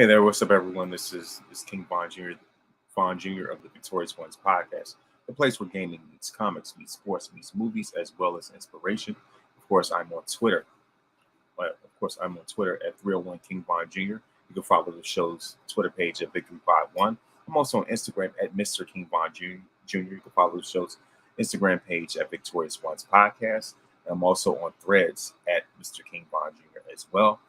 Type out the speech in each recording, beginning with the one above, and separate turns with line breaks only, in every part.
Hey there, what's up, everyone? This is King Von Jr. of the Victorious Ones podcast, the place where gaming meets comics, meets sports, meets movies, as well as inspiration. Of course, I'm on Twitter. I'm on Twitter at 301 King Von Jr. You can follow the show's Twitter page at Victory51. I'm also on Instagram at Mr. King Von Jr. You can follow the show's Instagram page at Victorious Ones podcast. And I'm also on Threads at Mr. King Von Jr. as well.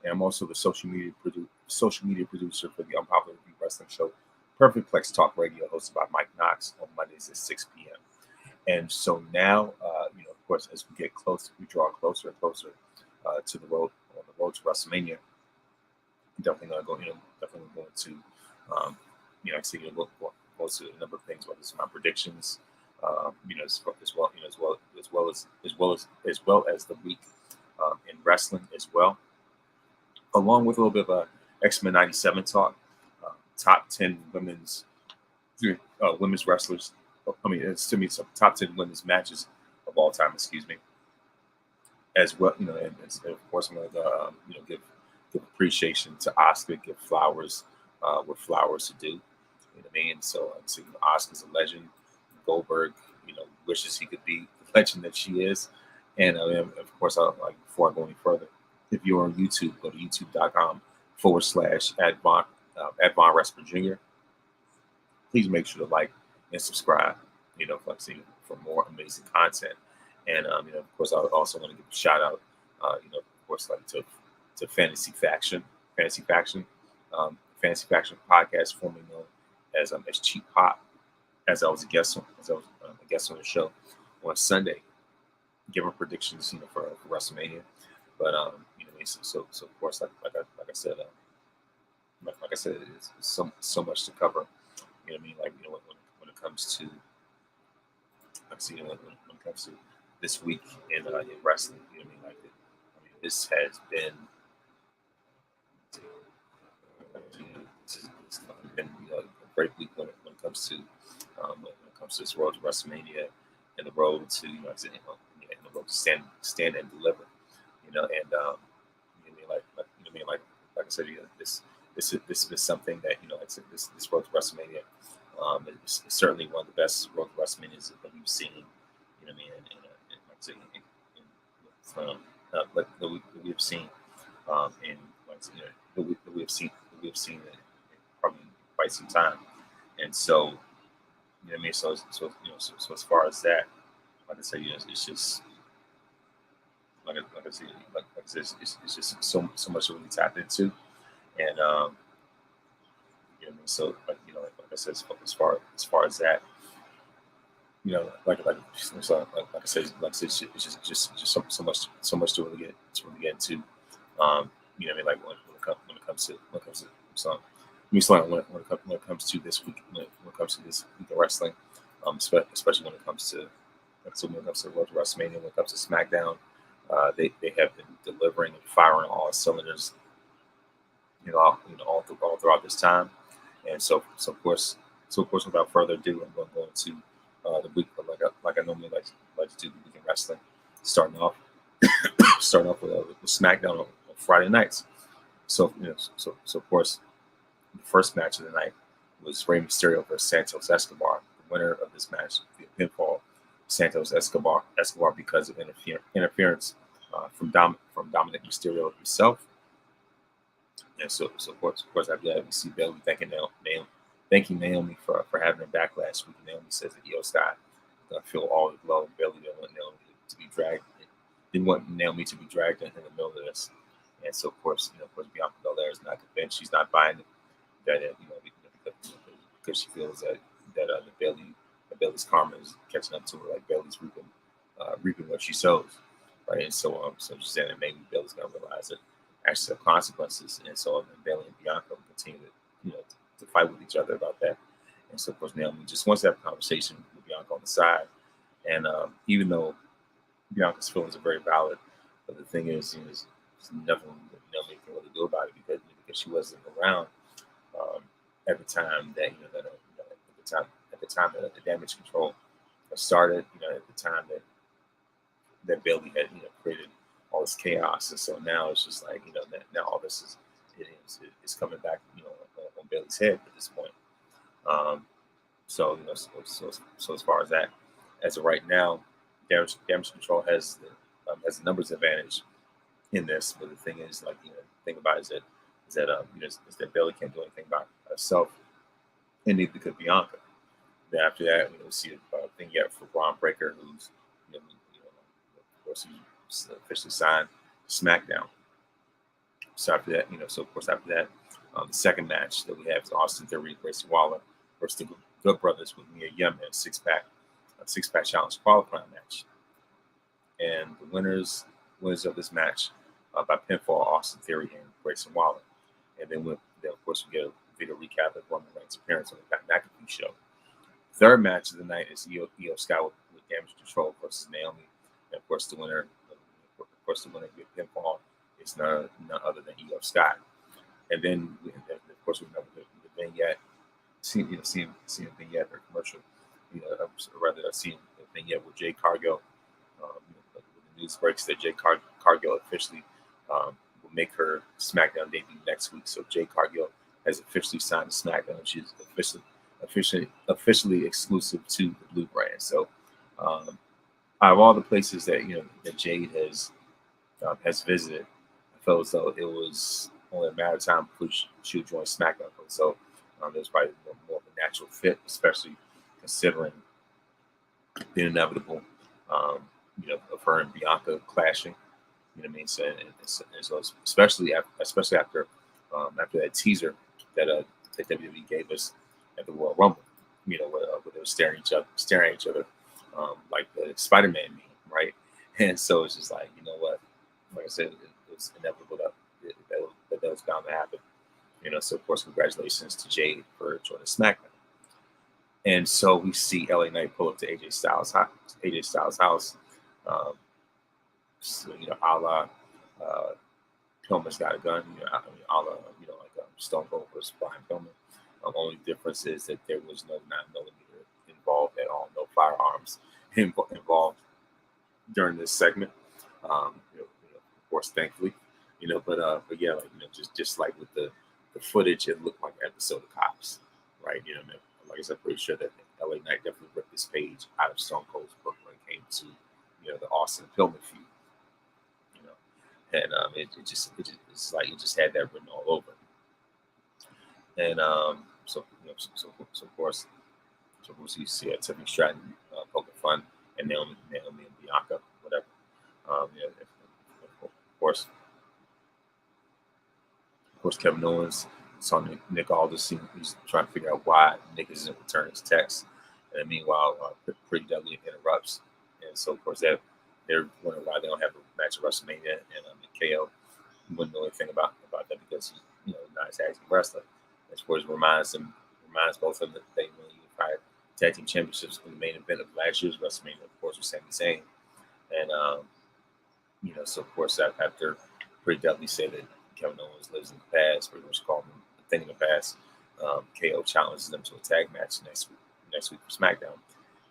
And I'm also the social media producer for the Unpopular Review Wrestling Show, Perfect Plex Talk Radio, hosted by Mike Knox on Mondays at 6 p.m. And so now, of course, as we get closer, we draw closer and closer to the road to WrestleMania. Definitely going to, go to a number of things, whether it's my predictions, as well as the week in wrestling as well, along with a little bit of a X-Men '97 talk, top 10 women's wrestlers. It's to me some top 10 women's matches of all time. Excuse me. As well, and of course I'm going to give appreciation to Asuka, give flowers what flowers to do. You know what I mean? So Asuka's a legend. Goldberg, wishes he could be the legend that she is. And of course, before I go any further, if you're on YouTube, go to youtube.com/@Von Resper Jr. Please make sure to like and subscribe, for more amazing content. And, of course, I also want to give a shout out, to Fantasy Faction podcast, formerly known as Cheap Pop, as I was a guest on the show on Sunday, giving predictions, for WrestleMania. But so of course, like I said, it's so much to cover. When it comes to, when it comes to this week in wrestling, this has been a great week when it comes to this road to WrestleMania and the road to the road to stand and deliver, like I said, this is something that this road to WrestleMania is certainly one of the best road to WrestleManias that we've seen. And like I said, that we've seen, and that we've seen in probably quite some time. And so, so as far as that, like I said, it's just like I said, it's just so much that we tap into, and so like I said, as far as that, like I said, it's just so much to really get into, like when it comes to some. When it comes to this week, when it comes to this week of wrestling, especially when it comes to the road to WrestleMania, when it comes to SmackDown, they have been delivering and firing all cylinders, all throughout this time. And so of course, without further ado, I'm going to go into the week, like I normally like to do the week in wrestling, starting off with SmackDown on Friday nights. So of course, the first match of the night was Rey Mysterio versus Santos Escobar. The winner of this match via pinfall, Santos Escobar because of interference from Dominic Mysterio himself. And so of course after that, we see Bayley thanking Naomi for having her back last week. Naomi says that Scott feel all the love. Bayley didn't want Naomi to be dragged. Didn't want Naomi to be dragged in the middle of this. And so of course Bianca Belair is not convinced. She's not buying it. That because she feels that Bayley's karma is catching up to her, like Bayley's reaping what she sows, right? And so she's saying that maybe Bayley's gonna realize that actually have consequences, and so Bayley and Bianca will continue to fight with each other about that. And so of course Naomi just wants to have a conversation with Bianca on the side, and even though Bianca's feelings are very valid, but the thing is, there's nothing that Naomi can really do about it because she wasn't around at the time that at the time that the damage control started. At the time that Bayley had created all this chaos, and so now it's just like that now all this it's coming back, on Bailey's head at this point. Um, so, so as far as that, as of right now, damage control has the numbers advantage in this. But the thing is, like, the thing about it is that Bailey can't do anything by herself, and neither could Bianca. Then after that, we see a thing yet for Braun Breaker, who's of course he's officially signed SmackDown. So after that, so of course after that, the second match that we have is Austin Theory and Grayson Waller versus the Good Brothers with Mia Yim in a six pack challenge qualifying match. And the winners of this match by pinfall, Austin Theory and Grayson Waller. And then of course we get a video recap of Roman Reigns' appearance on the Pat McAfee show. Third match of the night is Io Sky with Damage Control versus Naomi. And of course the winner via pinfall is none other than Io Sky. And then of course we know the vignette, seeing a vignette or commercial, rather seeing a vignette with Jay Cargill. When the news breaks that Jay Cargill officially will make her SmackDown debut next week. So Jay Cargill has officially signed to SmackDown. She's officially exclusive to the Blue brand. So out of all the places that that Jade has visited, I felt as though it was only a matter of time before she would join SmackDown. So it was probably more of a natural fit, especially considering the inevitable, of her and Bianca clashing. You know what I mean? So especially after that teaser that WWE gave us at the Royal Rumble, where they were staring at each other, like the Spider-Man meme, right? And so it's just like, you know what? Like I said, it's inevitable that was bound to happen. So of course, congratulations to Jade for joining SmackDown. And so we see LA Knight pull up to AJ Styles' house. So, a la Pillman's got a gun. A la Stone Cold versus Brian Pillman. Only difference is that there was no 9mm involved at all, no firearms involved during this segment. Of course, thankfully, but yeah, just like with the footage, it looked like an episode of Cops, right? Like I said, pretty sure that LA Knight definitely ripped this page out of Stone Cold's book when it came to the Austin Pillman feud. And it's like it just had that written all over. And so of course you see Tiffany Stratton poking fun and Naomi and Bianca, whatever. Of course, Kevin Owens saw Nick Aldis. He's trying to figure out why Nick isn't returning his text. And meanwhile, Pretty Deadly interrupts. And so, of course, they're wondering why they don't have a match at WrestleMania. And KO wouldn't know anything about that because he's not a tag team wrestler. And of course, reminds both of them that they unified tag team championships in the main event of last year's WrestleMania, of course, with Sami Zayn. And so of course after Pretty Deadly said that Kevin Owens lives in the past, pretty much called him a thing in the past, KO challenges them to a tag match next week for SmackDown.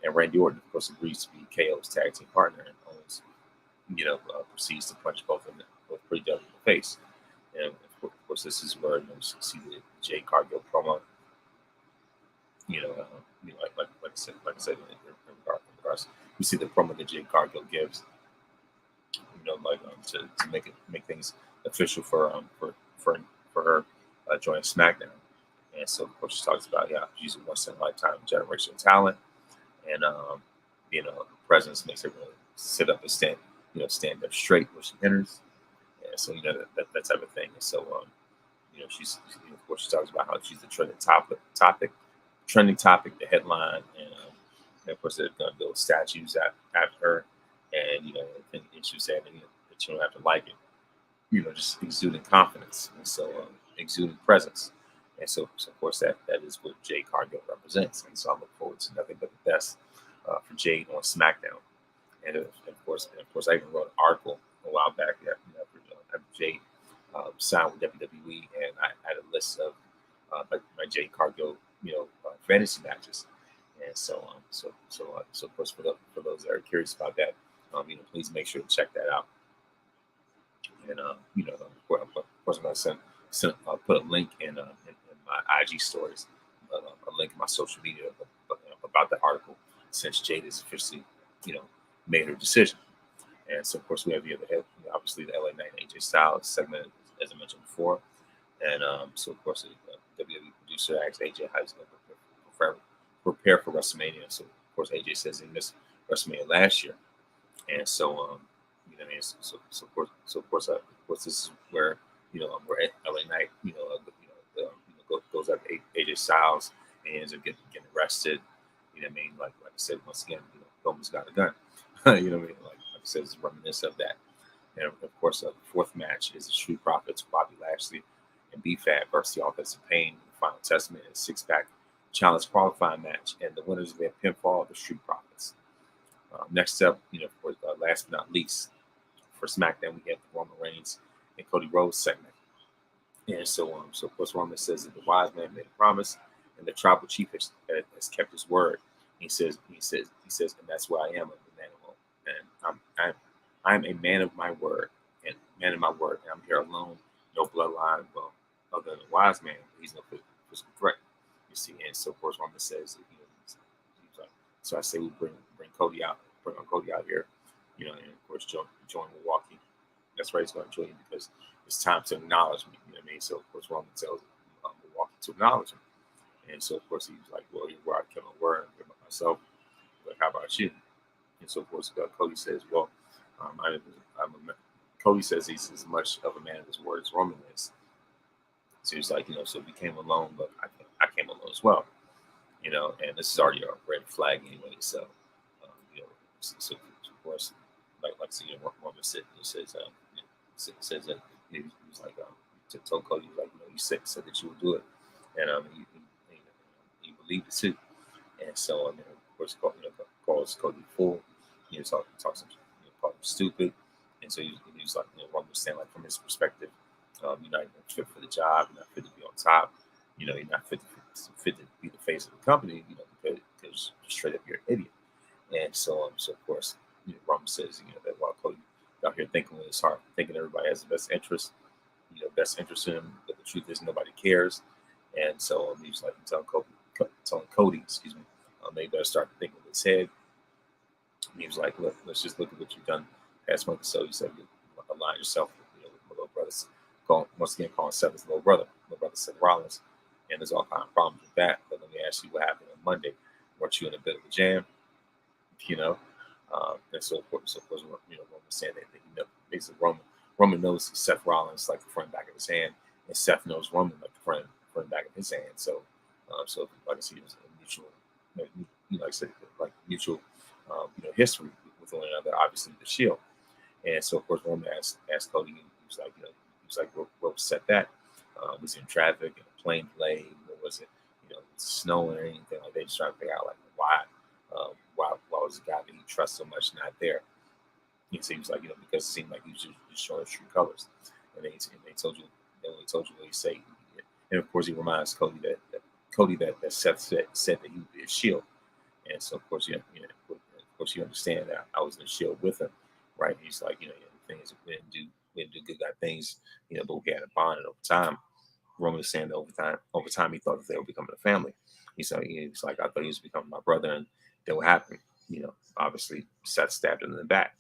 And Randy Orton, of course, agrees to be KO's tag team partner, and Owens, proceeds to punch both Pretty Deadly in the face. And of course, this is where you see the Jay Cargill promo. Like I said, in regards, we see the promo that Jay Cargill gives. To make things official for her joining SmackDown. And so of course she talks about she's a once in a lifetime generational talent, and presence makes her really sit up and stand up straight when she enters. And so that type of thing. And so she's of course she talks about how she's the trending topic, the headline, and of course they're going to build statues after her. And and she was saying that you don't have to like it, just exuding confidence, and so exuding presence, and so of course that is what Jade Cargill represents, and so I look forward to nothing but the best for Jade on SmackDown, and of course I even wrote an article a while back that after Jade signed with WWE, and I had a list of my Jade Cargill fantasy matches. And so of course, for those that are curious about that, please make sure to check that out. And of course, I'm going to put a link in my IG stories, a link in my social media about that article since Jade has officially, you know, made her decision. And so, of course, we have the other head, obviously, the LA Knight AJ Styles segment, as I mentioned before. And so, of course, the WWE producer asked AJ how he's going to prepare for WrestleMania. So, of course, AJ says he missed WrestleMania last year. And so, you know, what I mean, of course, this is where, where LA Knight, goes after AJ Styles and ends up getting arrested. You know what I mean? Like I said, once again, Roman's got a gun. You know what I mean? Like I said, it's reminiscent of that. And of course, the fourth match is the Street Profits, Bobby Lashley and B-Fat versus the Offensive Pain. The final testament is six-pack challenge qualifying match, and the winners of their pinfall are the Street Profits. Next up, last but not least, for SmackDown, we have the Roman Reigns and Cody Rhodes segment. And so of course, Roman says that the wise man made a promise, and the tribal chief has kept his word. He says, and that's why I am a man of, and I'm a man of my word, and I'm here alone, no bloodline, well, other than a wise man, he's no physical threat. You see, and so of course, Roman says, he's like, so I say we bring Cody out here, and of course join Milwaukee. That's right, he's going to join him because it's time to acknowledge me. You know what I mean? So of course Roman tells Milwaukee to acknowledge him, and so of course he's like, well, where I kept my word about myself, but how about you? And so of course Cody says, well, Cody says he's as much of a man of his word as Roman is. So he's like, so we came alone, but I came alone as well. And this is already a red flag anyway. So, so of course, like Roman says that he was like, told Cody, like, you said that you would do it, and he believed it too. And so, of course, calls Cody fool. Talks him, called him stupid, and so he was like, Roman was saying, like, from his perspective, you're not even fit for the job, you're not fit to be on top, you're not fit to be the face of the company, because straight up you're an idiot. And so of course, Roman says, that while Cody out here thinking with his heart, thinking everybody has the best interest in him, but the truth is nobody cares. And so he's like telling Cody, they better start thinking with his head. And he was like, look, let's just look at what you've done past month or so. He said, you align yourself with my little brothers. Once again, calling Seth his little brother Seth Rollins. And there's all kind of problems with that. But let me ask you what happened on Monday. Weren't you in a bit of a jam? And so of course, Roman saying that basically Roman knows Seth Rollins like the front and back of his hand, and Seth knows Roman like the front and back of his hand. So, like I said, it was a mutual, like I said, like mutual, history with one another. Obviously, the Shield, and so of course Roman asked Cody. He was like, where was Seth at? Was he in traffic, in a plane delay? What was it? Snowing or anything like that? Just trying to figure out like why was the guy that he trusts so much not there? He seems like, because it seemed like he was just showing true colors. And they told you what he said. And of course, he reminds Cody that Seth said that he would be a Shield. And so of course, of course you understand that I was in the Shield with him, right? He's like, things we didn't do good guy things, but we had a bond, and over time, Roman was saying that over time he thought that they were becoming a family. He's like, I thought he was becoming my brother, and then what happened? Obviously Seth stabbed him in the back.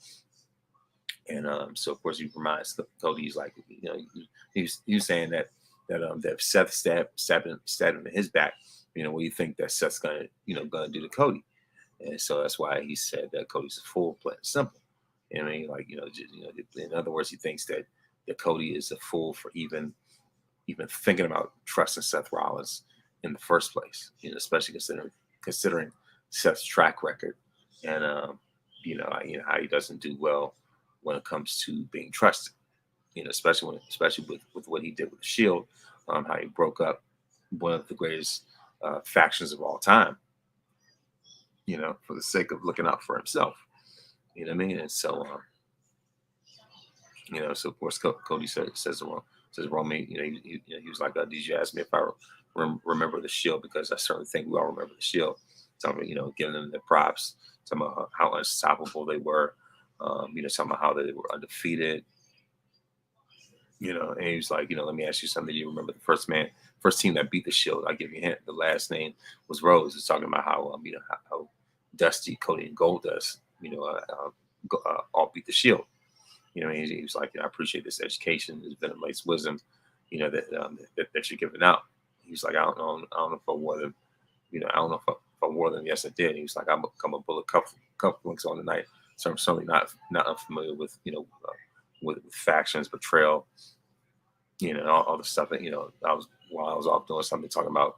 And so of course he reminds Cody, he's like, he was saying that Seth stabbed him in his back. What do you think that Seth's gonna do to Cody? And so that's why he said that Cody's a fool, plain and simple. I mean, like, in other words, he thinks that Cody is a fool for even thinking about trusting Seth Rollins in the first place, especially considering Seth's track record and how he doesn't do well when it comes to being trusted, especially with what he did with the Shield, how he broke up one of the greatest factions of all time, for the sake of looking out for himself. You know what I mean? And so, so of course Cody says Roman, he was like, did you ask me if I remember the Shield? Because I certainly think we all remember the Shield. Talking about, giving them the props, talking about how unstoppable they were, talking about how they were undefeated. And he was like, let me ask you something. You remember the first team that beat the Shield? I'll give you a hint. The last name was Rose. It's talking about how, how Dusty, Cody, and Goldust, all beat the Shield. He was like, I appreciate this education, this ventilates wisdom, that you're giving out. He was like, I don't know if I wore them, I don't know if I wore them. Yes, I did. He was like, I'm a bullet cuff links on tonight. So I'm certainly not unfamiliar with, with factions, betrayal, all the stuff that, while I was off doing something, talking about,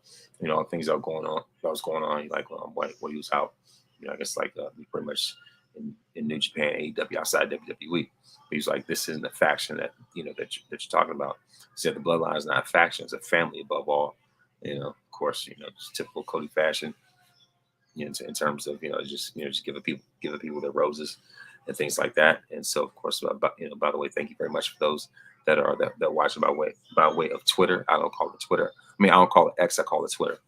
things that was going on, like, when he was out, I guess, like, pretty much in New Japan, AEW, outside WWE. He was like, this isn't a faction that, that you're talking about. He said the bloodline is not a faction, it's a family above all. Of course, just typical Cody fashion, in terms of, just giving people their roses and things like that. And so, of course, by the way, thank you very much for those that are watching by way of Twitter. I don't call it Twitter. I mean, I don't call it X. I call it Twitter.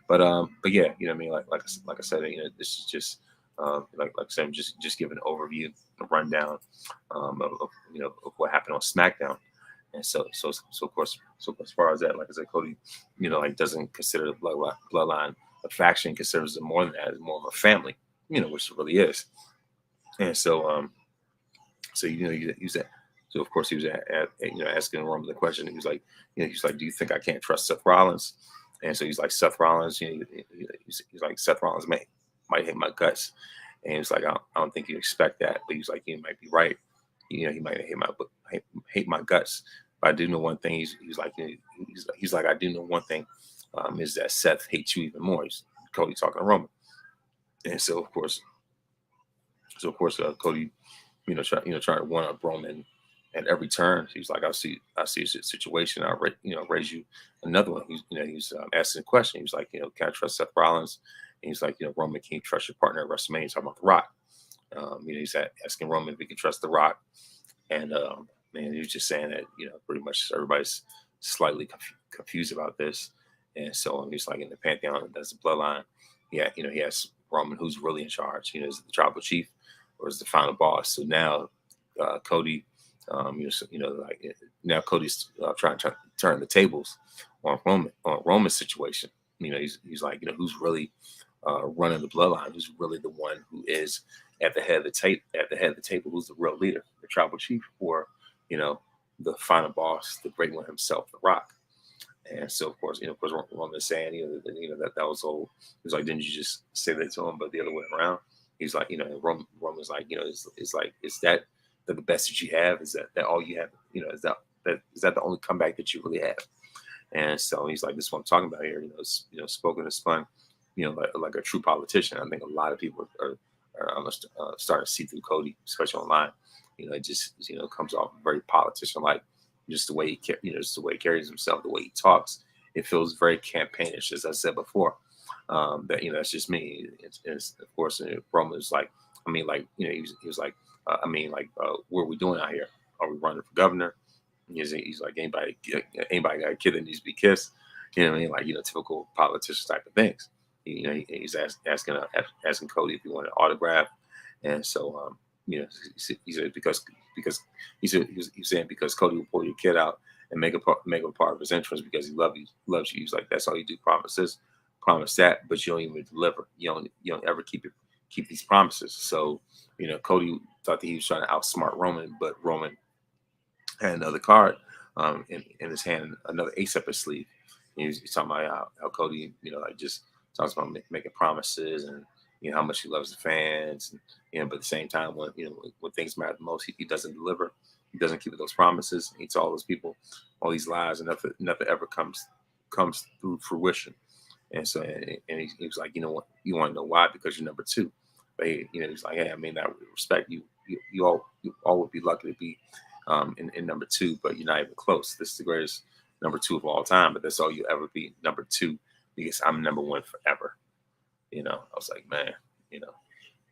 But yeah, what I mean, like I said, this is just like I said, I'm just giving an overview, a rundown of what happened on SmackDown. And so of course, as far as that, like I said, Cody, like doesn't consider the bloodline a faction, considers it more than that. It's more of a family, which it really is. And so he was at, so of course he was at asking Roman the question. He was like, do you think I can't trust Seth Rollins? And so he's like, Seth Rollins, he's like, Seth Rollins might hate my guts. And he was like, I don't think you expect that, but he's like, he might be right. He might hate my guts. But I do know one thing. He's like, I do know one thing, is that Seth hates you even more. He's Cody talking to Roman. And so of course, Cody, trying to one up Roman at every turn. He's like, I see a situation. I'll raise you another one. He's asking a question. He was like, can I trust Seth Rollins? And he's like, Roman, can you trust your partner at WrestleMania? He's talking about The Rock. He's asking Roman if he can trust The Rock. And man, he was just saying that, pretty much everybody's slightly confused about this. And so he's like, in the Pantheon, that's the bloodline. Yeah, he has Roman, who's really in charge. Is it the tribal chief or is the final boss? So now Cody, like now Cody's trying to turn the tables on Roman's situation. He's like, who's really running the bloodline? Who's really the one who is at the head of the table? Who's the real leader, the tribal chief, or the final boss, the great one himself, The Rock? And so, of course, Roman is saying, that was old. He was like, didn't you just say that to him? But the other way around, he's like, Roman's like, it's like, is that the best that you have? Is that all you have? Is that the only comeback that you really have? And so he's like, this is what I'm talking about here. Spoken and spun, like a true politician. I think a lot of people are starting to see through Cody, especially online. It just comes off very politician-like. Just the way just the way he carries himself, the way he talks, it feels very campaignish, as I said before. That that's just me. It's of course, Roman was like, I mean, like he was like, what are we doing out here? Are we running for governor? He's like, anybody got a kid that needs to be kissed? Like typical politician type of things. He's asking Cody if he wanted an autograph, and so he said because he was saying because Cody will pull your kid out and make a part of his entrance because he loves you. He's like, that's all you do, promise that, but you don't even deliver. You don't ever keep these promises. So Cody thought that he was trying to outsmart Roman, but Roman had another card in his hand, another ace up his sleeve. He's talking about how Cody like just talks about making promises and how much he loves the fans, and but at the same time, when things matter the most, he doesn't deliver. He doesn't keep those promises. He tells all those people all these lies, and nothing ever comes through fruition. And so, and he was like, you want to know why? Because you're number two. But he's like, hey, I mean, I respect you. You all would be lucky to be in number two, but you're not even close. This is the greatest number two of all time, but that's all you ever be, number two, because I'm number one forever. I was like, man,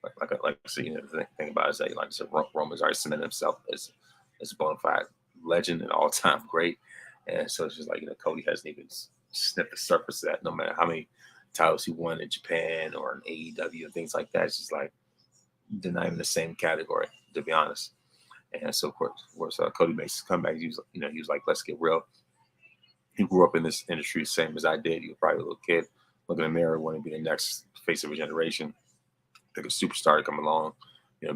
like I said, the thing about it is that, like I said, Roman's already cemented himself as a bona fide legend and all-time great. And so it's just like, Cody hasn't even sniffed the surface of that, no matter how many titles he won in Japan or in AEW and things like that. It's just like, they're not even the same category, to be honest. And so of course, Cody makes his comeback. He was like, let's get real. He grew up in this industry, same as I did. He was probably a little kid, looking in the mirror, wanting to be the next face of a generation. Think a superstar to come along,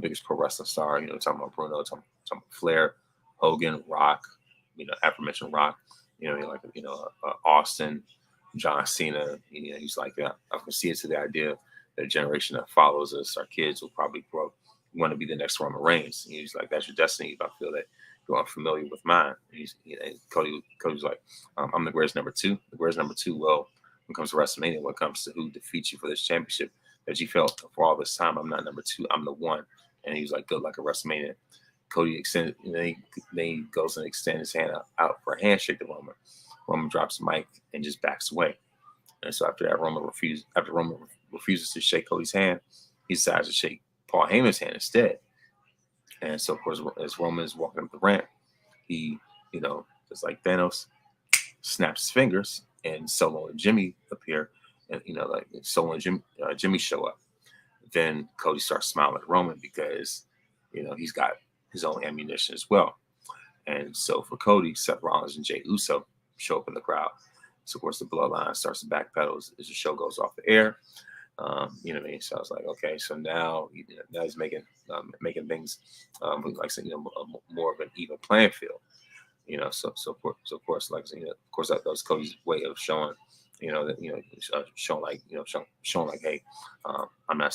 biggest pro wrestling star. Talking about Bruno, talking about Flair, Hogan, Rock. Aforementioned Rock. Austin, John Cena. He's like, yeah, I can see it to the idea that a generation that follows us, our kids will probably grow, want to be the next Roman Reigns. And he's like, that's your destiny. If I feel that you're unfamiliar with mine. And Cody's like, I'm the greatest number two. The greatest number two. Well, when it comes to WrestleMania, when it comes to who defeats you for this championship that you felt for all this time, I'm not number two. I'm the one. And he was like, good luck at WrestleMania. Cody extended, then he goes and extends his hand out for a handshake to Roman. Roman drops the mic and just backs away. And so after Roman refuses to shake Cody's hand, he decides to shake Paul Heyman's hand instead. And so, of course, as Roman is walking up the ramp, he, just like Thanos, snaps his fingers, and Solo and Jimmy appear, and like Solo and Jimmy show up. Then Cody starts smiling at Roman because, he's got his own ammunition as well. And so for Cody, Seth Rollins and Jey Uso show up in the crowd. So of course the bloodline starts to backpedal as the show goes off the air. You know what I mean? So I was like, okay, so now he's making things like I said, more of an even playing field. So of course, like of course that was Cody's way of showing, showing like, hey, I'm not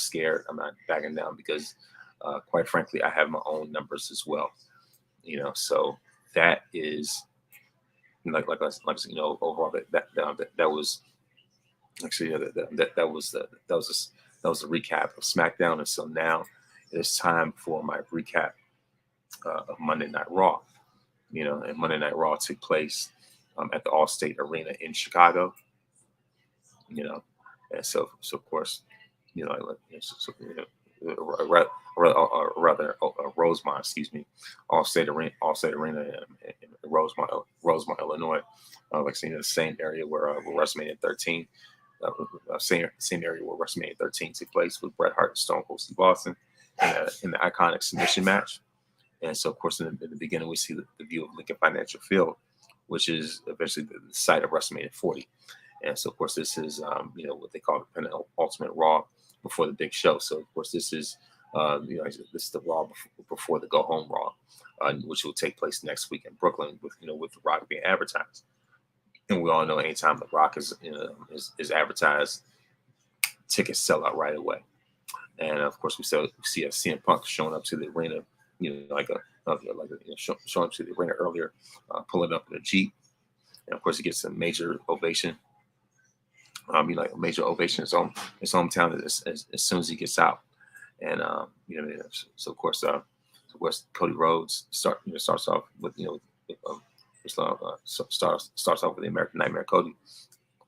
scared, I'm not backing down because, quite frankly, I have my own numbers as well. So that is overall that was actually that was a recap of SmackDown, and so now it is time for my recap of Monday Night Raw. And Monday Night Raw took place at the Allstate Arena in Chicago. And so of course, rather Rosemont, excuse me, Allstate Arena in Rosemont, Illinois. Like seeing the same area where WrestleMania 13, same area where WrestleMania 13 took place with Bret Hart and Stone Cold Steve Austin in the iconic submission match. And so, of course, in the beginning, we see the view of Lincoln Financial Field, which is eventually the site of WrestleMania 40. And so, of course, this is, what they call the Ultimate Raw before the big show. So, of course, this is this is the Raw before the Go Home Raw, which will take place next week in Brooklyn with The Rock being advertised. And we all know anytime The Rock is advertised, tickets sell out right away. And of course, we see a CM Punk showing up to the arena, showing up to the arena earlier, pulling up in a Jeep. And of course, he gets a major ovation. A major ovation in his hometown as soon as he gets out. And so of course, Cody Rhodes starts off with starts off with the American Nightmare Cody,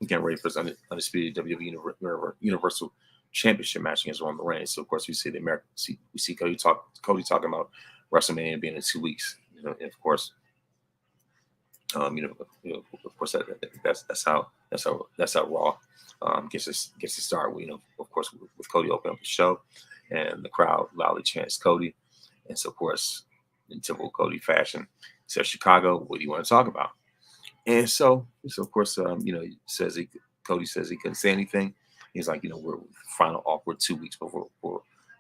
getting ready for his undisputed WWE Universal Championship match against Roman Reigns. So of course we see Cody talking about WrestleMania being in 2 weeks. And of course, of course that's how Raw gets to start. Of course, with Cody opening up the show, and the crowd loudly chants Cody. And so of course, in typical Cody fashion, he says, "Chicago, what do you want to talk about?" And so of course, Cody says he couldn't say anything. He's like, we're final awkward 2 weeks before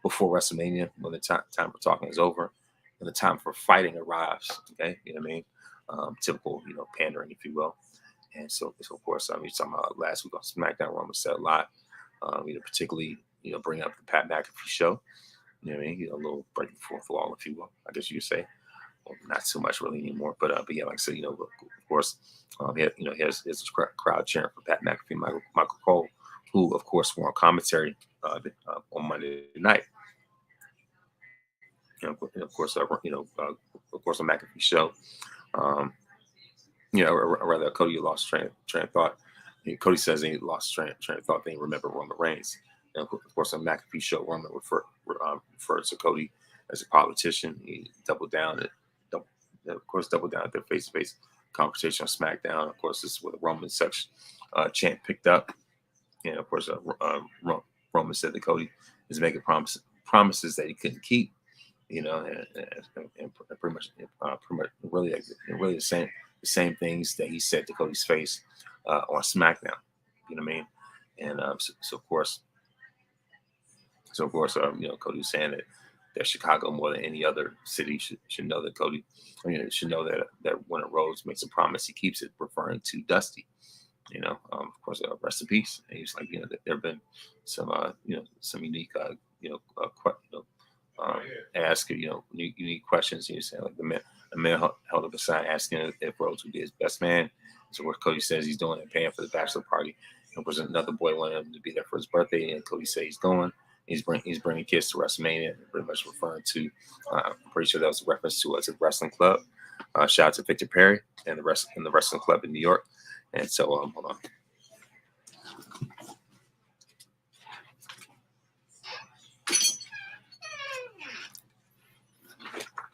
WrestleMania, when the time for talking is over and the time for fighting arrives. Okay, you know what I mean? Typical, pandering, if you will. And so of course, you're talking about last week on SmackDown, Roman said a lot, particularly, bringing up the Pat McAfee show. You know what I mean? A little breaking fourth wall, if you will, I guess you could say. Well, not so much really anymore, but yeah, like I said, of course, he has this crowd cheering for Pat McAfee, Michael Cole, who of course were on commentary on Monday night. Of course, on McAfee's show, rather Cody lost train of thought. Cody says he lost train of thought. They remember Roman Reigns. And of course, on McAfee's show, Roman referred to Cody as a politician. He doubled down at their face-to-face conversation on SmackDown. Of course, this is where the Roman section chant picked up. And of course, Roman said that Cody is making promises that he couldn't keep. and pretty much really the same things that he said to Cody's face on SmackDown. You know what I mean? And so of course, Cody was saying that Chicago more than any other city should know that Cody, should know that when a Rhodes makes a promise, he keeps it, referring to Dusty. Of course, rest in peace. And he's like, there have been some unique, um, ask, unique questions. He was saying like the man held up a sign asking if Rhodes would be his best man. So what Cody says he's doing and paying for the bachelor party. And was another boy wanted him to be there for his birthday, and Cody said he's going. He's bringing kids to WrestleMania, pretty much referring to. I'm pretty sure that was a reference to the wrestling club. Shout out to Victor Perry and the wrestling club in New York. And so, hold on.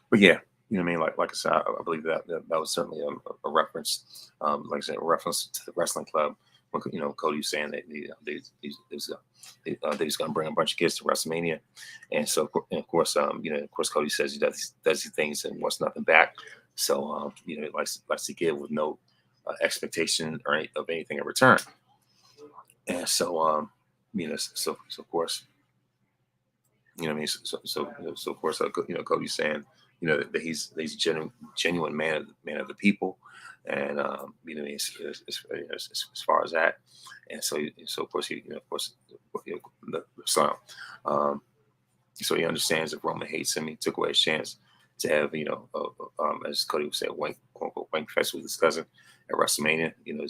But yeah, you know what I mean. Like I said, I believe that was certainly a reference. Like I said, a reference to the wrestling club. Cody was saying that he's going to bring a bunch of kids to WrestleMania, and so and of course, Cody says he does these things and wants nothing back. So, he likes to give with no expectation of anything in return. And so, so of course, so of course, Cody's saying, that he's genuine man of the people, and as far as that, and so of course so, um, so he understands if Roman hates him, he took away his chance to have, as Cody would say, quote unquote, wank fest with his cousin at WrestleMania. In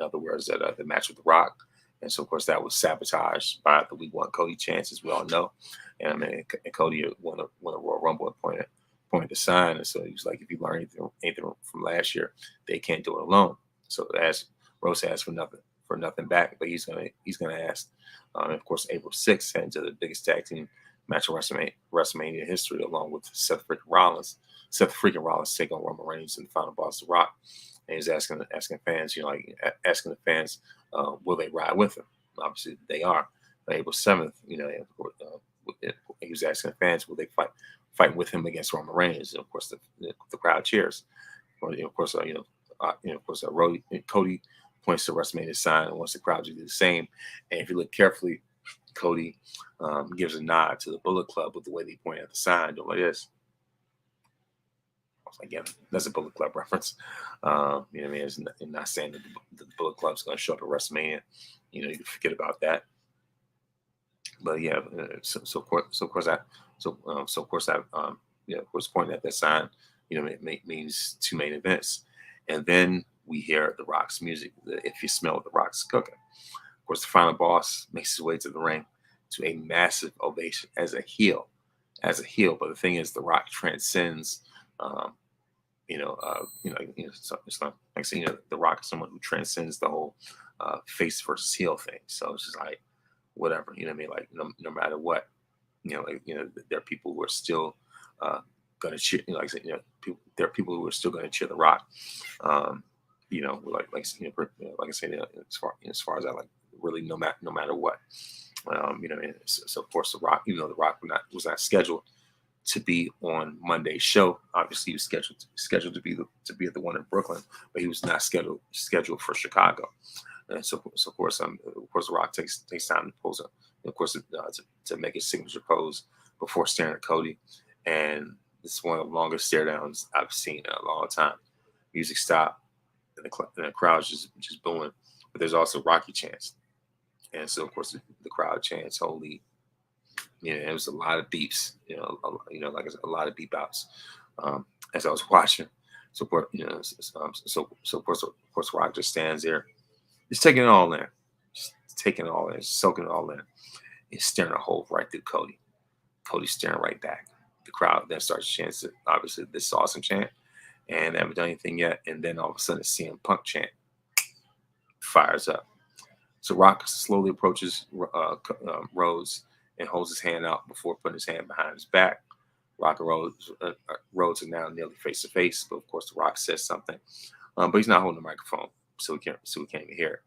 other words, that the match with The Rock. And so, of course, that was sabotaged by the week one Cody chance, as we all know. And I mean, and Cody won a Royal Rumble and pointed the sign. And so he was like, if you learn anything from last year, they can't do it alone. So as Rose asked for nothing back, but he's gonna ask. And of course, April 6th heading to the biggest tag team match in WrestleMania history, along with Seth freaking Rollins. Seth freaking Rollins take on Roman Reigns in the final boss, The Rock. And he's asking fans, asking the fans, will they ride with him? Obviously, they are. On April 7th, he was asking fans, will they fight with him against Roman Reigns? And of course, the crowd cheers. Of course, Cody points to WrestleMania sign and wants the crowd to do the same. And if you look carefully, Cody gives a nod to the Bullet Club with the way they point at the sign, doing like this. Again, that's a Bullet Club reference. You know what I mean? It's not saying that the Bullet Club's going to show up at WrestleMania. You can forget about that. But yeah, of course pointing at that sign, it means two main events, and then we hear The Rock's music. If you smell The Rock's cooking, of course, the final boss makes his way to the ring to a massive ovation as a heel. But the thing is, The Rock transcends. So it's not like saying, The Rock is someone who transcends the whole face versus heel thing. So it's just like whatever, what I mean? Like no matter what, there are people who are still going to cheer. There are people who are still going to cheer The Rock. Like I said, as far as that, like really no matter what. So of course The Rock, even though The Rock was not scheduled to be on Monday's show. Obviously, he was scheduled to be at the one in Brooklyn, but he was not scheduled for Chicago. And so of course, The Rock takes time to pose to make his signature pose before staring at Cody, and it's one of the longest stare downs I've seen in a long time. Music stopped, and the crowd's just booing, but there's also Rocky chants, and so of course the crowd chants "Holy." It was a lot of beeps, like I said, a lot of beep outs as I was watching. So, of course, Rock just stands there, just taking it all in, soaking it all in. He's staring a hole right through Cody. Cody's staring right back. The crowd then starts chanting, obviously, this awesome chant, and they haven't done anything yet. And then all of a sudden, the CM Punk chant fires up. So Rock slowly approaches Rhodes and holds his hand out before putting his hand behind his back. Rock and Rhodes are now nearly face to face, but of course The Rock says something, but he's not holding the microphone, so we can't even hear it.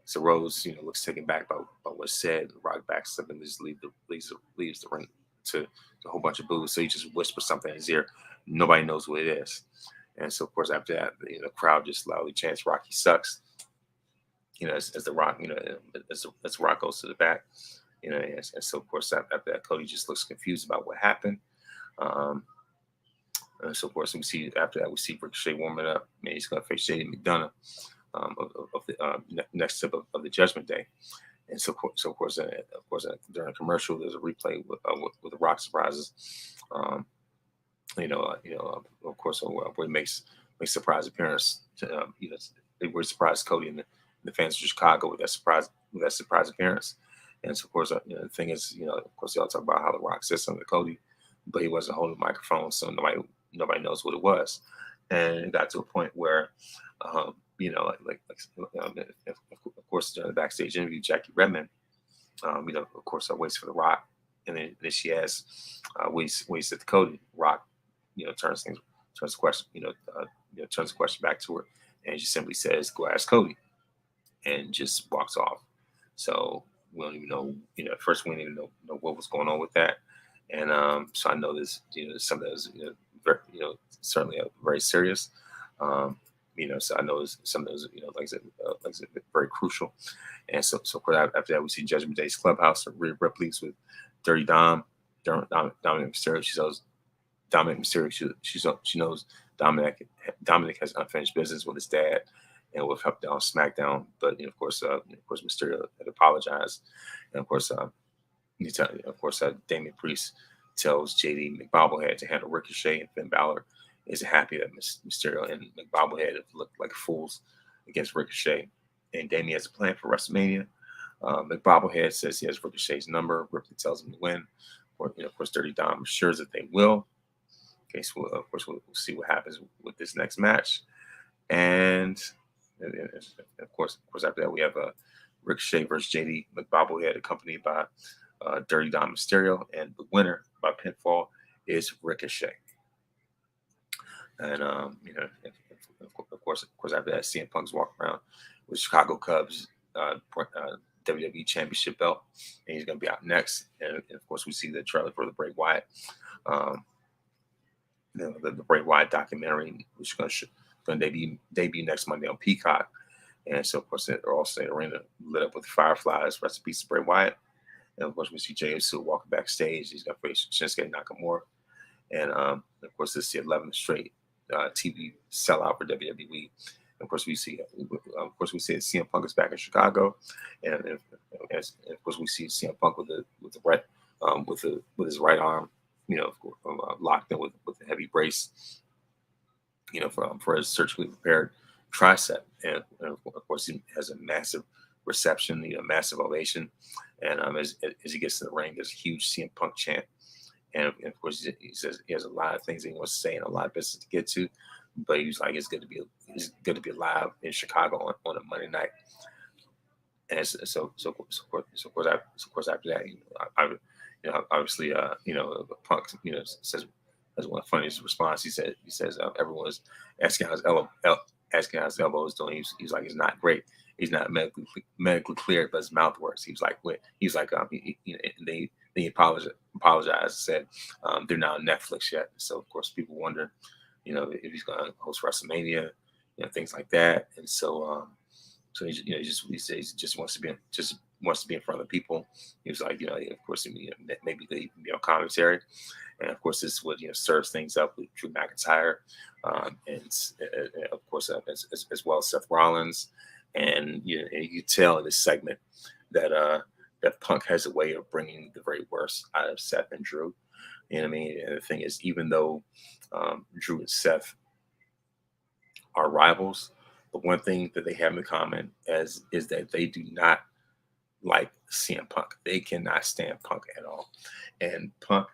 So Rhodes, looks taken back by what's said. Rock backs up and just leaves the ring to a whole bunch of boos. So he just whispers something in his ear. Nobody knows what it is. And so, of course, after that, the crowd just loudly chants, "Rocky sucks." As the Rock, as Rock goes to the back, and so, of course, after that, Cody just looks confused about what happened. Um, and so, of course, after that, we see Ricochet warming up. Man, he's going to face JD McDonough of the next step of the Judgment Day. And so of course, during a commercial, there's a replay with the Rock surprises. Of course, where he makes surprise appearance. They were surprised Cody and the fans of Chicago with that surprise appearance. And so, of course, the thing is, of course, they all talk about how the Rock said something to Cody, but he wasn't holding the microphone, so nobody knows what it was. And it got to a point where, of course, during the backstage interview, Jackie Redmond, of course, waits for the Rock, and then she asks, what he said to Cody. Rock, turns the question back to her, and she simply says, "Go ask Cody," and just walks off. So we don't even know. At first we didn't even know what was going on with that, and so I know this. Something that was very, certainly very serious. So I know some of those, like I said, very crucial. And so after that, we see Judgment Day's clubhouse, Rhea Ripley's with Dirty Dominic Mysterio. She knows Dominic Mysterio. She knows Dominic has unfinished business with his dad and with help down SmackDown. But of course, Mysterio had apologized, and of course, Damian Priest tells JD McBobblehead to handle Ricochet, and Finn Balor is happy that Mysterio and McBobblehead have looked like fools against Ricochet. And Damian has a plan for WrestleMania. McBobblehead says he has Ricochet's number. Ripley tells him to win. Of course, Dirty Dom assures that they will. Okay, so we'll see what happens with this next match. And of course, after that, we have Ricochet versus JD McBobblehead, accompanied by Dirty Dom Mysterio, and the winner by pinfall is Ricochet. And of course, after that, CM Punk's walk around with Chicago Cubs WWE Championship belt, and he's going to be out next. And of course, we see the trailer for the Bray Wyatt, the Bray Wyatt documentary, which is going to debut next Monday on Peacock. And so, of course, they're also in the arena lit up with fireflies. Rest in peace to Bray Wyatt. And of course, we see Jey Uso walking backstage. He's going to face Shinsuke Nakamura. And of course, this is the 11th straight TV sellout for WWE. Of course, we see CM Punk is back in Chicago, and of course we see CM Punk with his right arm, locked in with a heavy brace, for his surgically prepared tricep, and of course he has a massive reception, massive ovation, and as he gets to the ring, there's a huge CM Punk chant. And of course, he says he has a lot of things he wants to say and a lot of business to get to, but he's like, it's good to be live in Chicago on a Monday night. And so of course after that, obviously, Punk, says as one of the funniest response. He says everyone's asking how his elbow is doing. He's like, it's not great. He's not medically cleared, but his mouth works. He was like, they apologized and said they're not on Netflix yet. So of course people wonder, if he's going to host WrestleMania, things like that. And so he just wants to be in front of people. He was like, of course, maybe they can be on commentary. And of course, this is what serves things up with Drew McIntyre, and of course as well as Seth Rollins. And you tell in this segment that Punk has a way of bringing the very worst out of Seth and Drew. You know what I mean? And the thing is, even though Drew and Seth are rivals, the one thing that they have in common is that they do not like CM Punk. They cannot stand Punk at all. And Punk,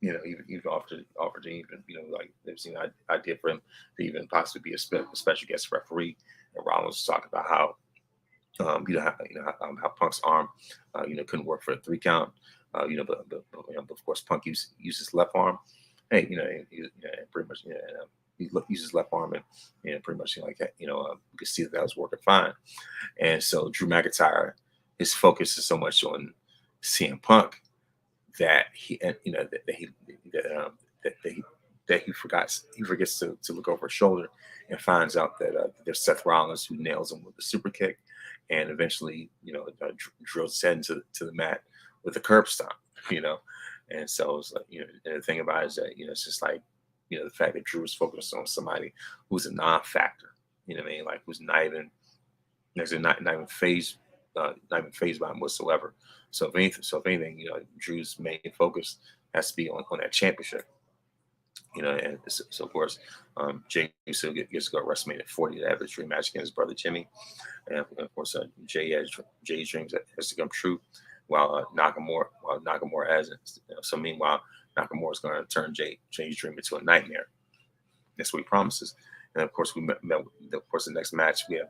even offered to even, like they've seen an idea for him to even possibly be a special guest referee. And Rollins was talking about how how Punk's arm, couldn't work for a 3 count, but of course Punk uses his left arm. Hey, pretty much, he uses left arm, and pretty much you could see that was working fine. And so Drew McIntyre, his focus is so much on CM Punk that he, that he forgets to look over his shoulder and finds out that there's Seth Rollins who nails him with a super kick, and eventually drills his head to the mat with a curb stomp, you know. And so it's like, and the thing about it is that, it's just like, the fact that Drew is focused on somebody who's a non-factor, you know what I mean, like who's not even phased, by him whatsoever. So if anything, Drew's main focus has to be on that championship. And so of course, Jay Uso gets to go to WrestleMania 40 to have his dream match against his brother Jimmy, and of course, Jay's dreams has to come true, while Nakamura hasn't. So meanwhile, Nakamura is going to turn Jay's dream into a nightmare. That's what he promises. And of course, of course, the next match we have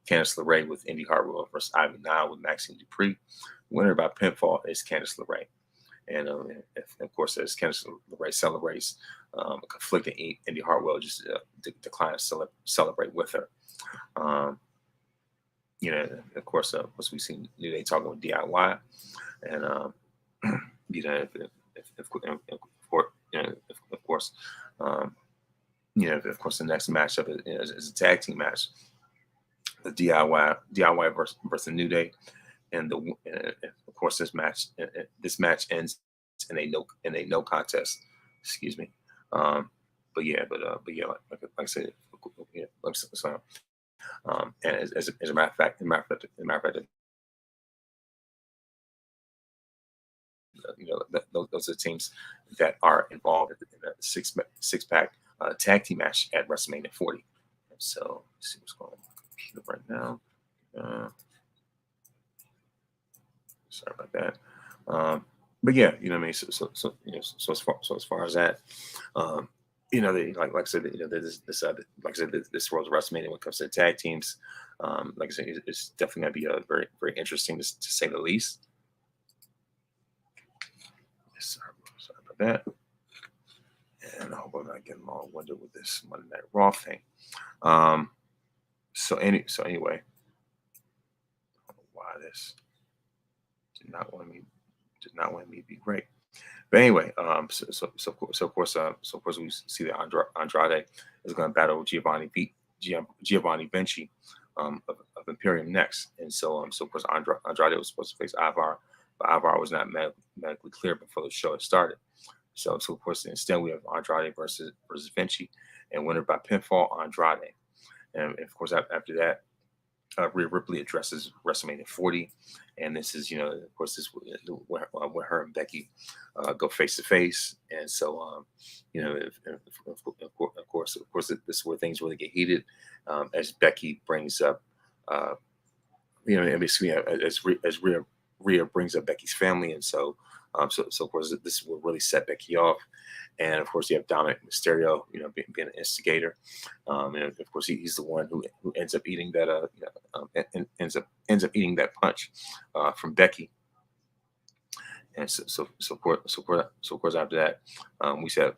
Candice LeRae with Indy Hartwell versus Ivy Nile with Maxine Dupree. Winner by pinfall is Candice LeRae. And of course, as Candice LeRae celebrates, conflicting Indy Hartwell just declined to celebrate with her. Of course, once we see New Day talking with DIY, and of course, the next matchup is a tag team match, the DIY versus New Day. And of course, this match ends in a no contest. Excuse me. But like I said, and as a matter of fact, those are the teams that are involved in the six-pack tag team match at WrestleMania 40. So let's see what's going on right now. Sorry about that. But yeah, you know what I mean. So as far as that, like I said, like I said, this world's WrestleMania when it comes to tag teams. Like I said, it's definitely going to be a very, very interesting to say the least. Sorry about that. And I hope I'm not getting long-winded with this Monday Night Raw thing. So anyway, I don't know why this did not want me to be great. But anyway, so of course we see that Andrade is going to battle Giovanni Vinci of Imperium next, and so of course Andrade was supposed to face Ivar, but Ivar was not medically clear before the show had started. So of course instead we have Andrade versus Vinci, and winner by pinfall Andrade, and of course after that. Rhea Ripley addresses WrestleMania 40, and this is, of course, this where her and Becky go face to face, and so, of course, this is where things really get heated, as Becky brings up, as Rhea brings up Becky's family, and so of course this will really set Becky off. And of course, you have Dominic Mysterio, being an instigator, and of course, he's the one who ends up eating that, ends up eating that punch from Becky. And so of course, after that,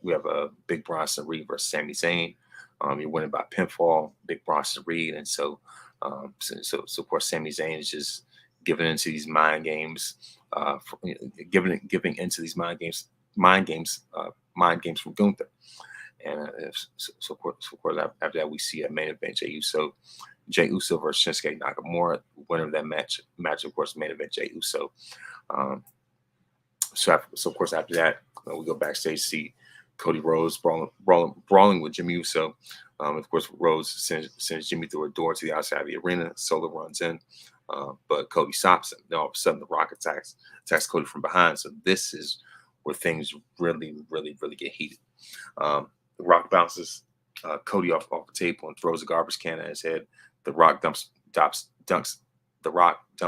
we have a Big Bronson Reed versus Sami Zayn. You're winning by pinfall, Big Bronson Reed, and so of course, Sami Zayn is just giving into these mind games, giving into these mind games from Gunther. And so of course, after that, we see a main event Jey Uso versus Shinsuke Nakamura. Winner of that match, of course, main event Jey Uso. So of course, after that, we go backstage to see Cody Rhodes brawling with Jimmy Uso. Of course, Rhodes sends Jimmy through a door to the outside of the arena. Solo runs in, but Cody stops him. Then all of a sudden, The Rock attacks Cody from behind. So this is where things really, really, really get heated. The Rock bounces Cody off the table and throws a garbage can at his head. The Rock dumps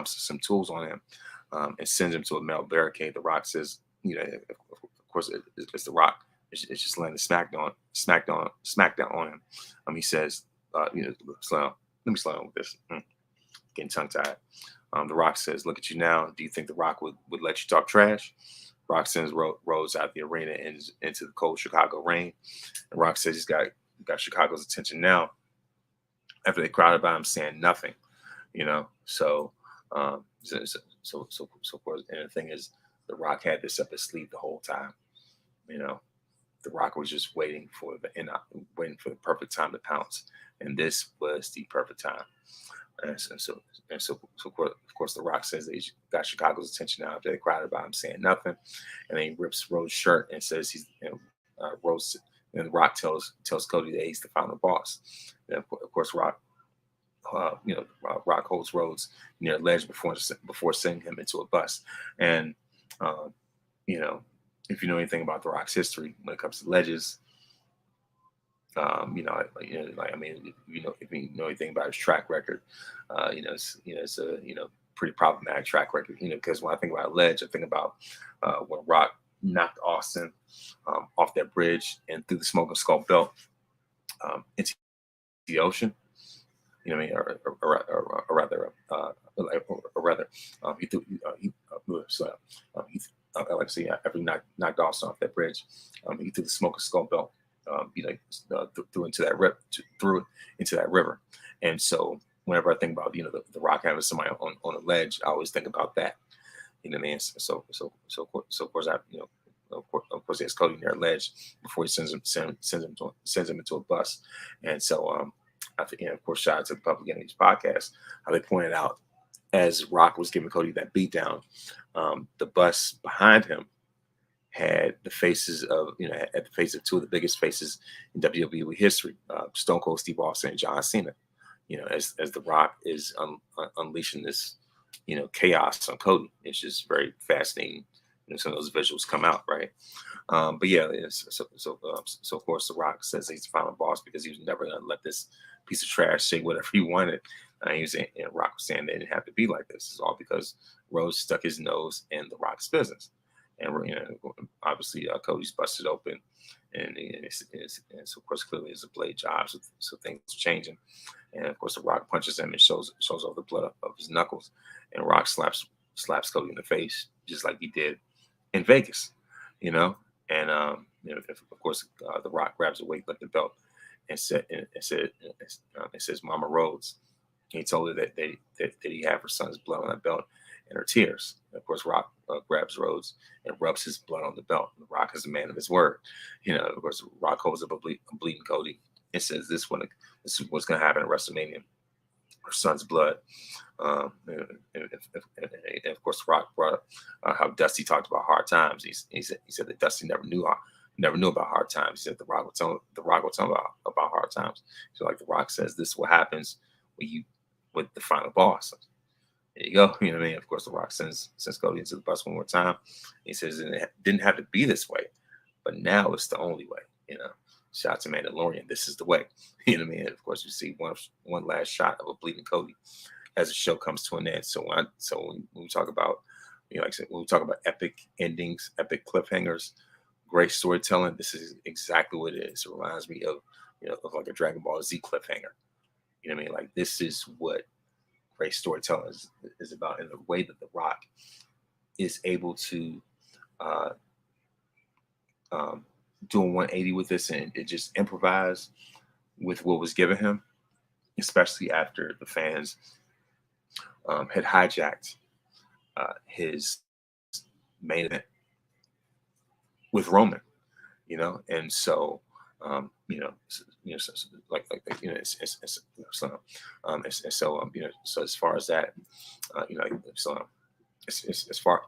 some tools on him and sends him to a metal barricade. The Rock says, of course, it's The Rock. It's just laying the smackdown on him. He says, let me slow down with this. Getting tongue tied. The Rock says, "Look at you now. Do you think The Rock would let you talk trash?" Rock sends Rhodes out the arena and into the cold Chicago rain. And Rock says he's got Chicago's attention now after they crowded by him saying nothing. So of course, and the thing is, The Rock had this up his sleeve the whole time. You know, the Rock was just waiting for the perfect time to pounce, and this was the perfect time. And so of course, The Rock says that he got Chicago's attention now after they cried about him saying nothing, and then he rips Rhodes' shirt and says Rhodes. And The Rock tells Cody that he's the final boss. And of course, Rock holds Rhodes near a ledge before sending him into a bus. And um, you know, if you know anything about The Rock's history when it comes to ledges, if you know anything about his track record, it's a pretty problematic track record. Because when I think about ledge, I think about when Rock knocked Austin off that bridge and threw the Smoking Skull belt into the ocean. You know what I mean, or rather, he threw like I say, after he knocked Austin off that bridge, he threw the Smoking Skull belt threw into that river. And so whenever I think about the Rock having somebody on a ledge, I always think about that. You know what I mean? So of course of course he has Cody near a ledge before he sends him into a bus. And so I think, of course, shout out to the Public Enemies podcast, how they pointed out as Rock was giving Cody that beatdown, the bus behind him had the faces of two of the biggest faces in WWE history, Stone Cold Steve Austin and John Cena. As The Rock is unleashing this chaos on Cody. It's just very fascinating. Some of those visuals come out, right? But yeah, so of course The Rock says he's the final boss because he was never going to let this piece of trash say whatever he wanted. Rock was saying they didn't have to be like this. It's all because Rhodes stuck his nose in The Rock's business. And obviously Cody's busted open, and so of course clearly it's a blade job, so things are changing. And of course The Rock punches him and shows all the blood of his knuckles, and Rock slaps Cody in the face just like he did in Vegas, And of course The Rock grabs a weightlifting belt and says Mama Rhodes. He told her that he had her son's blood on that belt and her tears. And of course, Rock grabs Rhodes and rubs his blood on the belt. The Rock is a man of his word. Of course, Rock holds up a bleeding Cody and says, "This is what's going to happen at WrestleMania. Her son's blood." And of course, Rock brought up how Dusty talked about hard times. He said that Dusty never knew about hard times. He said The Rock would tell him about hard times. So like The Rock says, this is what happens with the final boss. There you go. You know what I mean? Of course, The Rock sends Cody into the bus one more time. He says it didn't have to be this way, but now it's the only way. Shout out to Mandalorian. This is the way. You know what I mean? And of course, you see one last shot of a bleeding Cody as the show comes to an end. So when we talk about, like I said, when we talk about epic endings, epic cliffhangers, great storytelling, this is exactly what it is. It reminds me of of like a Dragon Ball Z cliffhanger. You know what I mean? Like this is what great storytelling is about, in the way that The Rock is able to do a 180 with this and it just improvise with what was given him, especially after the fans had hijacked his main event with Roman, and so so as far as that, as far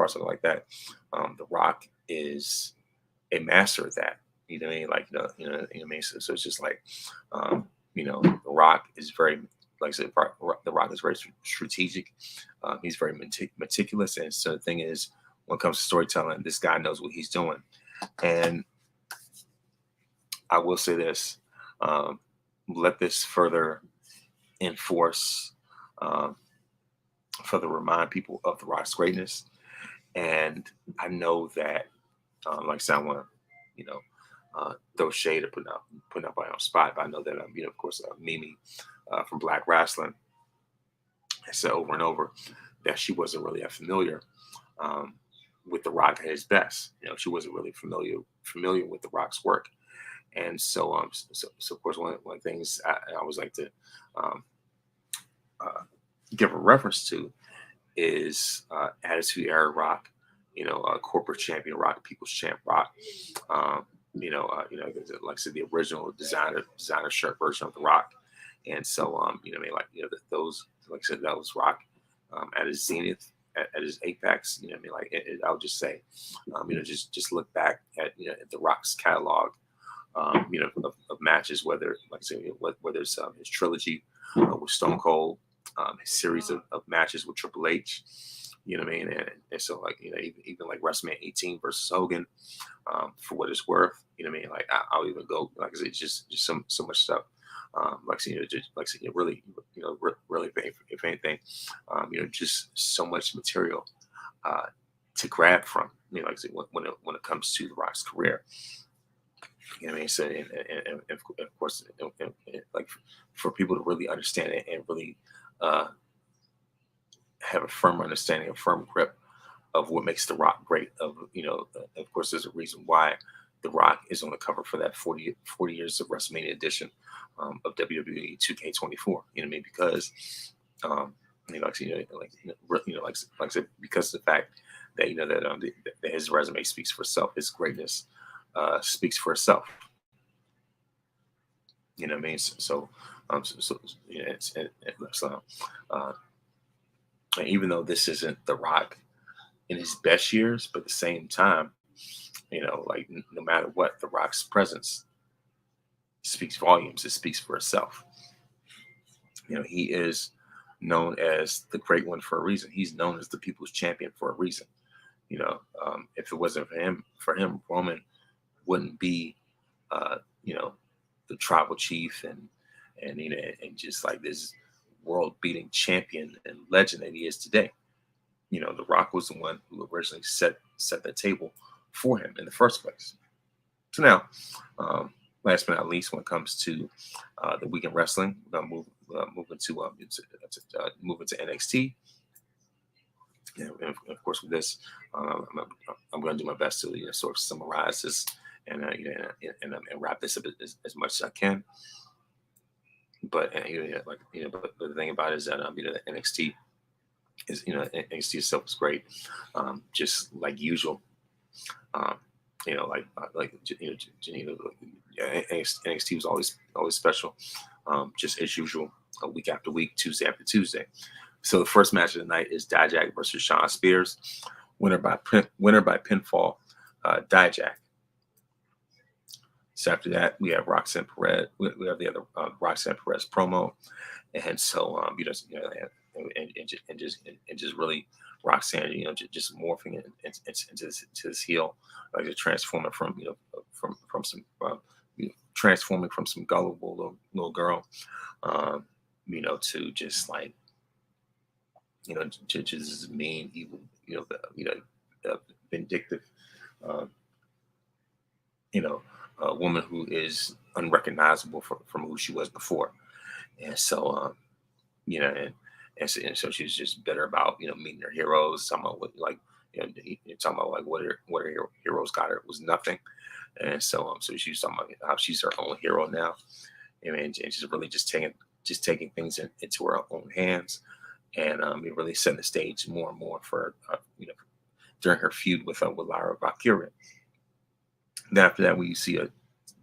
as something like that, The Rock is a master of that. You know what I mean? Like what I mean. So it's just like, The Rock is very, like I said, The Rock is very strategic. He's very meticulous, and so the thing is, when it comes to storytelling, this guy knows what he's doing. And I will say this: let this further enforce, further remind people of The Rock's greatness. And I know that, like I said, I want to, throw shade or putting up my own spot. But I know that, of course, Mimi from Black Wrestling has said over and over that she wasn't really familiar with The Rock at his best. She wasn't really familiar with The Rock's work. And so, so of course, one of the things I always like to give a reference to is Attitude Era Rock, corporate champion Rock, people's champ Rock. Um, like I said, the original designer shirt version of the Rock. And so, those, like I said, that was Rock at his zenith, at his apex. I would just say, just look back at at the Rock's catalog, of matches, whether, like I said, whether it's his trilogy with Stone Cold, his series of matches with Triple H. And so, like, even like WrestleMania 18 versus Hogan, for what it's worth. I'll even go, like I said, just so much stuff. Really, really, if anything, just so much material to grab from. Like I said, when it comes to the Rock's career. So, and of course, like, for people to really understand it and really have a firm understanding, a firm grip of what makes The Rock great. Of course, there's a reason why The Rock is on the cover for that 40 years of WrestleMania edition of WWE 2K24. Because like I said, because of the fact that that his resume speaks for itself, his greatness speaks for itself. You know what I mean? And even though this isn't The Rock in his best years, but at the same time, no matter what, The Rock's presence speaks volumes. It speaks for itself. He is known as the Great One for a reason. He's known as the People's Champion for a reason. If it wasn't for him, Roman wouldn't be, the tribal chief and just like this world-beating champion and legend that he is today. The Rock was the one who originally set that table for him in the first place. So now, last but not least, when it comes to the weekend wrestling, we're gonna move into NXT. And of course, with this, I'm going to do my best to sort of summarize this and wrap this up as much as I can. But but the thing about it is that the NXT is NXT itself is great, just like usual. NXT was always special, just as usual, week after week, Tuesday after Tuesday. So the first match of the night is Dijak versus Shawn Spears, winner by pinfall, Dijak. So after that, we have Roxanne Perez. We have the other Roxanne Perez promo, and so and just really Roxanne, just morphing into this heel, like transforming from transforming from some gullible little girl, to just like just mean, evil, vindictive, a woman who is unrecognizable from who she was before. And so, and so she's just better about, meeting her heroes, talking about what her heroes got her was nothing. And so, so she's talking about how she's her own hero now. And she's really just taking things into her own hands, and really setting the stage more and more for, during her feud with Lyra Valkyria. Then after that, we see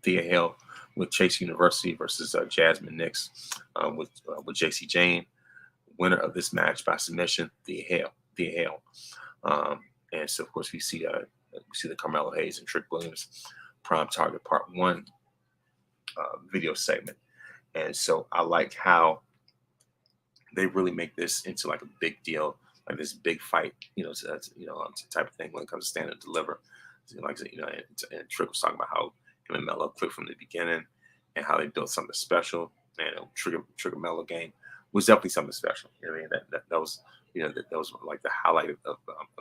Thea Hale with Chase University versus Jasmine Nix with JC Jane. Winner of this match by submission, Thea Hale. And so, of course, we see the Carmelo Hayes and Trick Williams Prime Target Part 1 video segment. And so I like how they really make this into like a big deal, like this big fight, type of thing when it comes to Stand and Deliver. Like, and Trick was talking about how him and Melo clicked from the beginning and how they built something special. And Trigger Melo game was definitely something special. That was, that was like the highlight of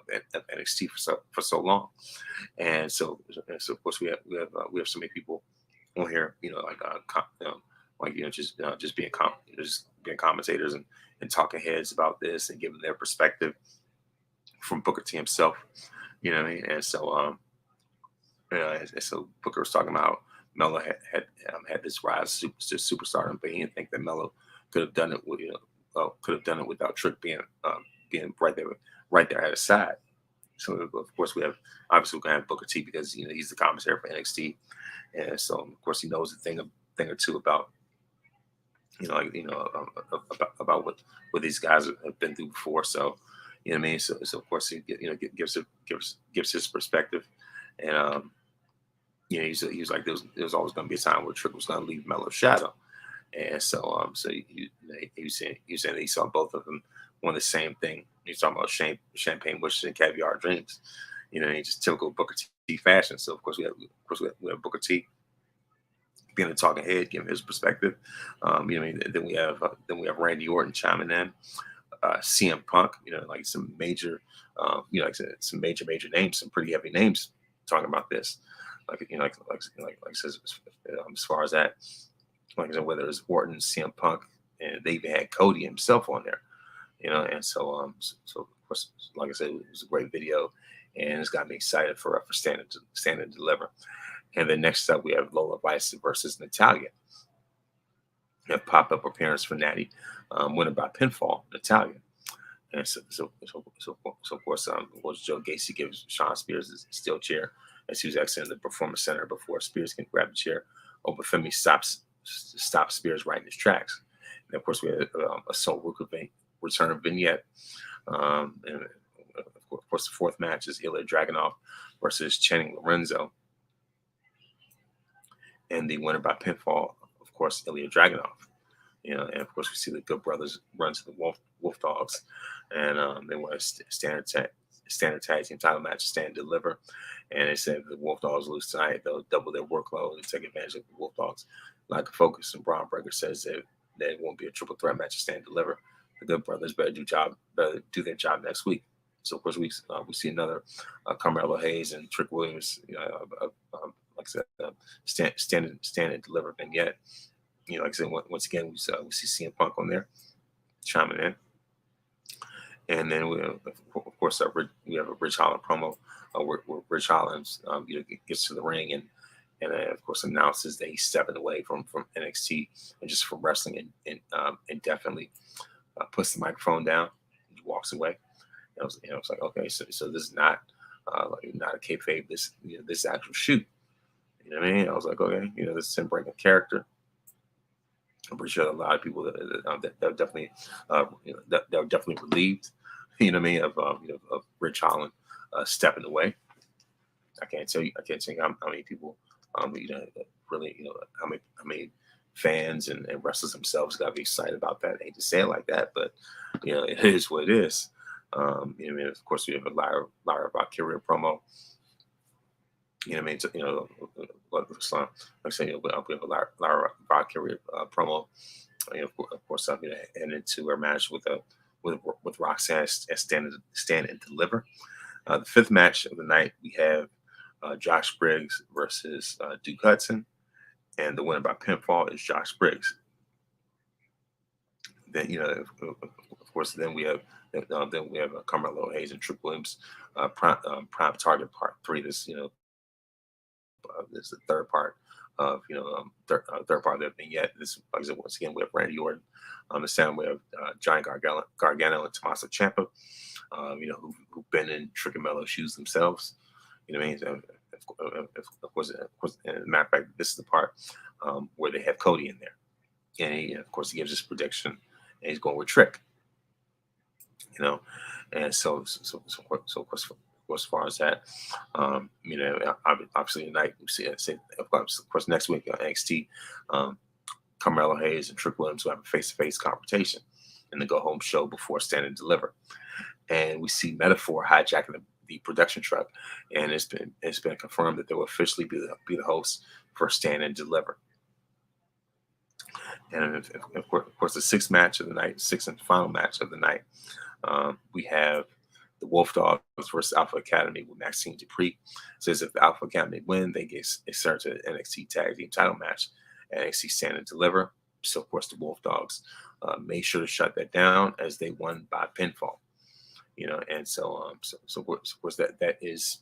NXT for so long. And so of course we have so many people on here, just being commentators and talking heads about this and giving their perspective from Booker T himself. And so so Booker was talking about Melo had this rise to superstardom, but he didn't think that Melo could have done it without Trick being right there at his side. So of course we have obviously we're gonna have Booker T because he's the commentator for NXT, and so of course he knows a thing or two about about what these guys have been through before. So what I mean. So of course gives his perspective, and he was like there was always going to be a time where Trick was going to leave Mello's shadow, and so he was saying he saw both of them want the same thing. He's talking about champagne wishes and caviar dreams, just typical Booker T fashion. So of course we have Booker T being a talking head, giving his perspective. Then we have Randy Orton chiming in, CM Punk, like some major, like I said, some major names, some pretty heavy names talking about this. Like I says, as far as that, like I said, whether it's Orton, CM Punk, and they even had Cody himself on there, and so of course, like I said, it was a great video, and it's got me excited for Stand and Deliver. And then next up, we have Lola Vice versus Natalia. We have pop-up appearance for Natty, winner by pinfall, Natalia. And so of course, Joe Gacy gives Sean Spears his steel chair as he was exiting the Performance Center before Spears can grab the chair. Obafemi stops Spears right in his tracks. And of course, we had a Soul Ruka return vignette. And of course, the fourth match is Ilya Dragunov versus Channing Lorenzo. And the winner by pinfall, of course, Ilya Dragunov. And of course, we see the Good Brothers run to the Wolf Dogs, and they want a standard tag team title match, Stand and Deliver. And they said if the Wolf Dogs lose tonight, they'll double their workload and take advantage of the Wolf Dogs. Like a Focus and Braun Breaker says that it won't be a triple threat match, Stand and Deliver. The Good Brothers better do their job next week. So of course we see another Carmelo Hayes and Trick Williams, like I said, stand and deliver vignette. Like I said, once again, we see CM Punk on there chiming in. And then we have a Rich Holland promo where Rich Holland gets to the ring and of course announces that he's stepping away from NXT and just from wrestling indefinitely. Puts the microphone down, he walks away. And I was like, okay, so this is not a kayfabe. This is actual shoot. You know what I mean? I was like, okay, this is him breaking character. I'm pretty sure a lot of people that definitely that were definitely relieved. You know what I mean? Of Rich Holland stepping away. I can't tell you how many people really how many fans and wrestlers themselves got to be excited about that. I hate to say it like that, but it is what it is. Of course, we have a Lyra Valkyria promo. Like I say, we have a Lyra Valkyria promo. Of course, and into her match with Roxanne as Stand and Deliver. The fifth match of the night, we have Josh Briggs versus Duke Hudson, and the winner by pinfall is Josh Briggs. Then of course, then we have Carmelo Hayes and Trick Williams, Prime Target Part 3. This this is the third part of third part of the vignette. This, like I said, once again we have Randy Orton. The same we have Giant Gargano and Tommaso Ciampa, who've been in Trick and Mello's shoes themselves. You know what I mean? So, of course, as a matter of fact, this is the part where they have Cody in there, and of course he gives his prediction, and he's going with Trick. And so of course, as far as that, obviously tonight we see of course next week on NXT, Carmelo Hayes and Trick Williams will have a face-to-face confrontation in the go home show before Stand and Deliver, and we see Metaphor hijacking the production truck, and it's been confirmed that they will officially be the host for Stand and Deliver. And of course, the sixth and final match of the night, we have the Wolf Dogs versus Alpha Academy with Maxine Dupree. Says if the Alpha Academy win, they get a start to the NXT Tag Team title match at NXT Stand and Deliver. So of course, the Wolf Dogs made sure to shut that down as they won by pinfall. And so of course that is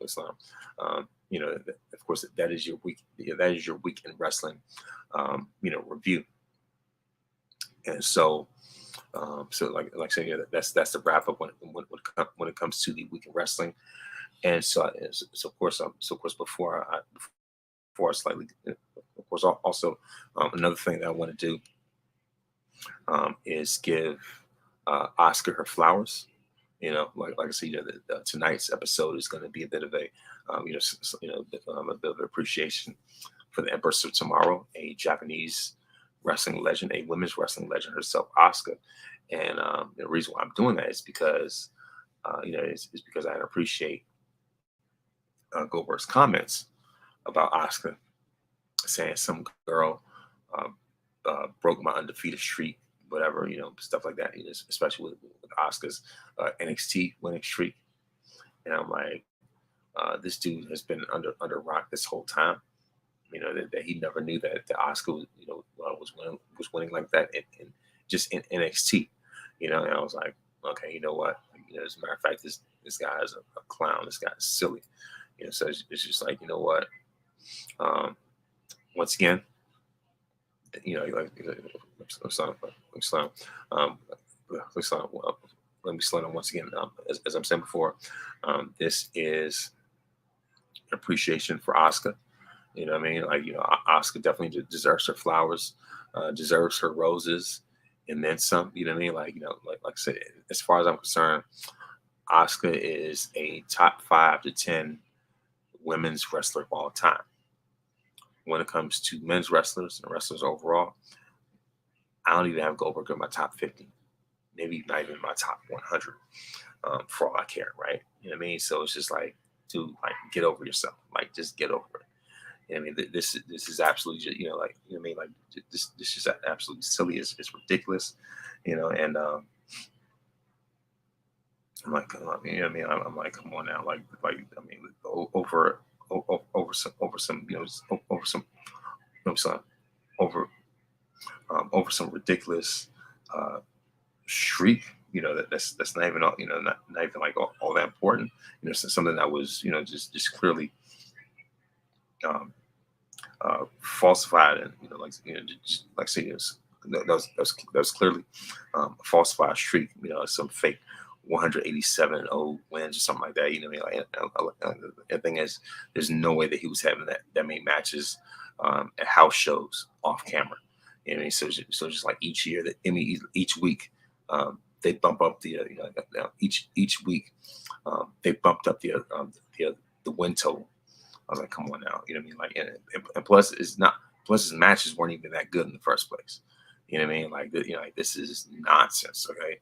Islam. Of course that is your week. That is your week in wrestling. Review. And so So like I said, yeah, that's the wrap up when it comes to the week in wrestling. And so of course before I slightly, of course, also another thing that I want to do is give Oscar her flowers. Like I said, tonight's episode is going to be a bit of a, a bit of appreciation for the Empress of Tomorrow, a Japanese wrestling legend, a women's wrestling legend herself, Asuka. And the reason why I'm doing that is because, is because I appreciate Goldberg's comments about Asuka, saying some girl uh, broke my undefeated streak, whatever, stuff like that. Especially with Asuka's NXT winning streak. And I'm like, this dude has been under rock this whole time. That he never knew that Asuka, was winning like that just in NXT. And I was like, okay, you know what? As a matter of fact, this guy is a clown. This guy is silly. So it's just like, you know what? Once again, let me slow down once again. As I'm saying before, this is appreciation for Asuka. You know what I mean? Asuka definitely deserves her flowers, deserves her roses, and then some. You know what I mean? Like I said, as far as I'm concerned, Asuka is a top 5 to 10 women's wrestler of all time. When it comes to men's wrestlers and wrestlers overall, I don't even have Goldberg in my top 50, maybe not even my top 100, for all I care, right? You know what I mean? So it's just like, dude, like, get over yourself. Like, just get over it. You know what I mean? This is absolutely, just, you know what I mean? Like, this is absolutely silly. It's ridiculous, and I'm like, you know what I mean? I'm like, come on now, over some, some over over some ridiculous shriek, that's not even all, not even like all that important, something that was, just clearly um, falsified, and just like say that was clearly a falsified streak, some fake 187-0 wins or something like that. You know what I mean? The thing is, there's no way that he was having that many matches at house shows off camera. You know what I mean? So just like each year, each week, they bump up each week they bumped up the win total. I was like, come on now, you know what I mean? And plus his matches weren't even that good in the first place. You know what I mean? Like this is nonsense. Okay.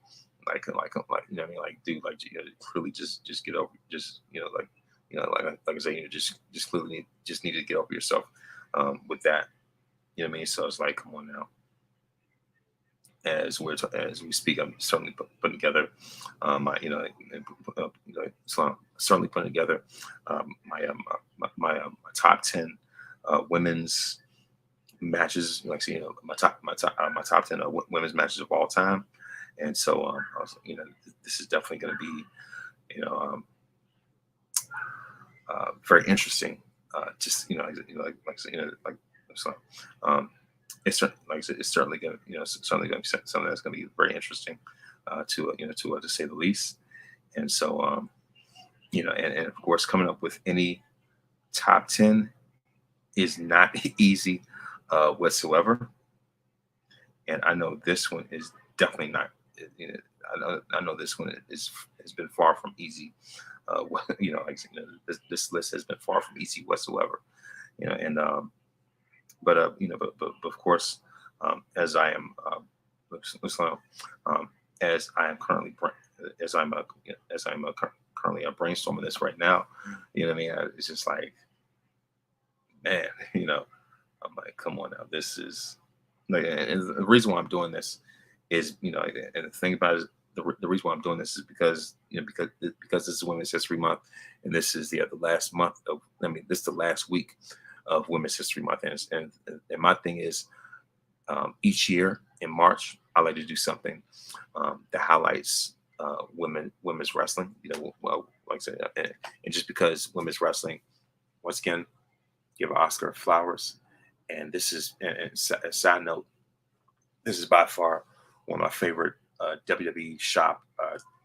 Like, you know what I mean? Like, dude, like, clearly just get over, like I say, just clearly need to get over yourself, with that. You know what I mean? So it's like, come on now. As we speak, I'm certainly putting together, so certainly putting together my top 10 women's matches. Like, so, my top 10 women's matches of all time. And so, this is definitely going to be, very interesting. Just, so, it's certainly going to, certainly going to be something that's going to be very interesting, to say the least. And so, and of course, coming up with any top 10 is not easy whatsoever. And I know this one is definitely not. I know this one has been far from easy. This list has been far from easy whatsoever. And but of course, as I am as I am currently currently brainstorming this right now. You know what I mean? It's just like, man, I'm like, come on now, this is like, and the reason why I'm doing this is, and the thing about it is, the reason why I'm doing this is because, because this is Women's History Month, and this is the last month of, this is the last week of Women's History Month, and my thing is, each year in March, I like to do something that highlights women's wrestling. Well, like I said, and just because women's wrestling, once again, give Oscar flowers, and this is, and a side note, this is by far one of my favorite WWE shop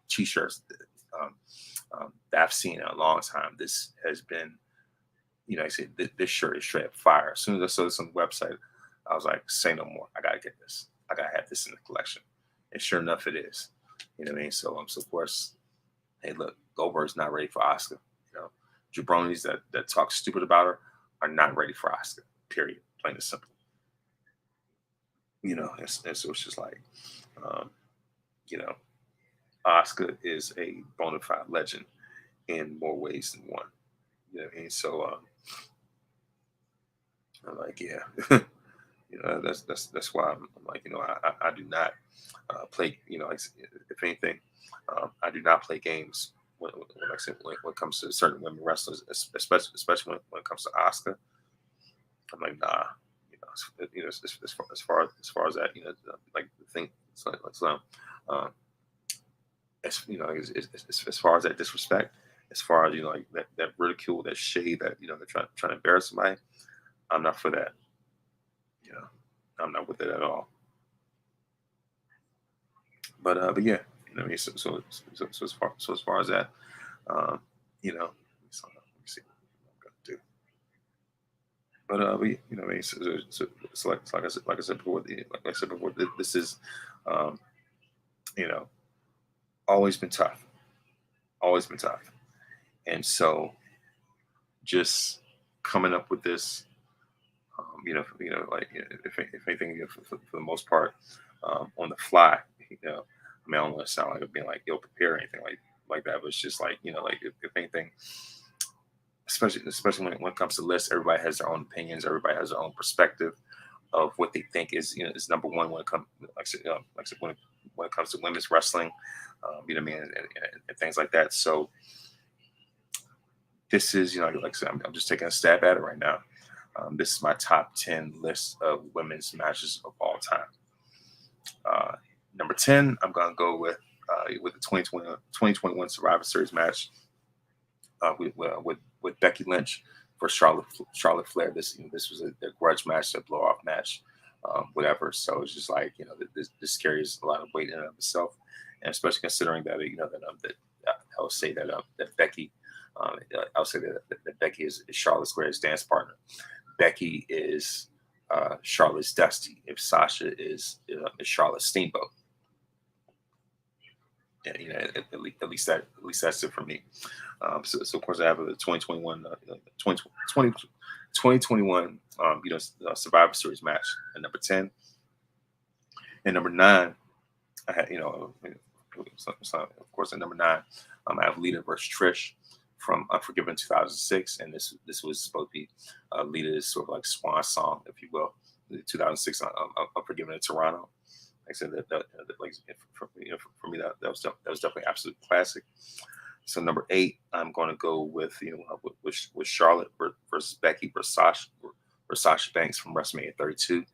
t-shirts that I've seen in a long time. This has been, I said, this shirt is straight up fire. As soon as I saw this on the website, I was like, say no more. I gotta get this. I gotta have this in the collection. And sure enough, it is. You know what I mean? So of course, hey, look, Goldberg's not ready for Asuka. Jabronis that talk stupid about her are not ready for Asuka. Period. Plain and simple. And so it's just like, um, you know, Asuka is a bona fide legend in more ways than one. You know what I mean? So I'm like, yeah, that's why I'm like, I do not play. If anything, I do not play games when I said when it comes to certain women wrestlers, especially when it comes to Asuka. I'm like, nah. As far as that, like the thing, it's like so, um, as far as that disrespect, as far as like that ridicule, that shade, that they're trying to embarrass somebody. I'm not for that. You know, I'm not with it at all. But yeah, what I mean. So as far as that, um, let me see what I'm gonna do. But what I mean. So like I said before, this is, um, you know, always been tough, always been tough, and so just coming up with this, if anything, for the most part, on the fly, I mean, I don't want to sound like I'm being like ill prepared or anything like that, but it's just like, like if anything, especially when it comes to lists, everybody has their own opinions, everybody has their own perspective of what they think is number one when it comes, like I said, when it comes to women's wrestling, what I mean, and things like that. So this is, like I said, I'm just taking a stab at it right now. This is my top 10 list of women's matches of all time. Number 10, I'm going to go with the 2021 Survivor Series match with Becky Lynch for Charlotte Flair. This was a grudge match, a blow off match, whatever. So it's just like, this carries a lot of weight in and of itself, and especially considering that that I would say that Becky, I would say that Becky is Charlotte's greatest dance partner. Becky is Charlotte's Dusty. If Sasha is Charlotte's Steamboat. Yeah, at least that's it for me. So of course I have the 2021, 2021, Survivor Series match at number 10, and number 9. I had, of course at number 9, I have Lita versus Trish from Unforgiven 2006, and this was supposed to be Lita's sort of like swan song, if you will, the 2006 Unforgiven in Toronto. Like I said, like for me that was definitely absolute classic. So number 8, I'm going to go with with Charlotte versus Becky versus Sasha Banks from WrestleMania 32.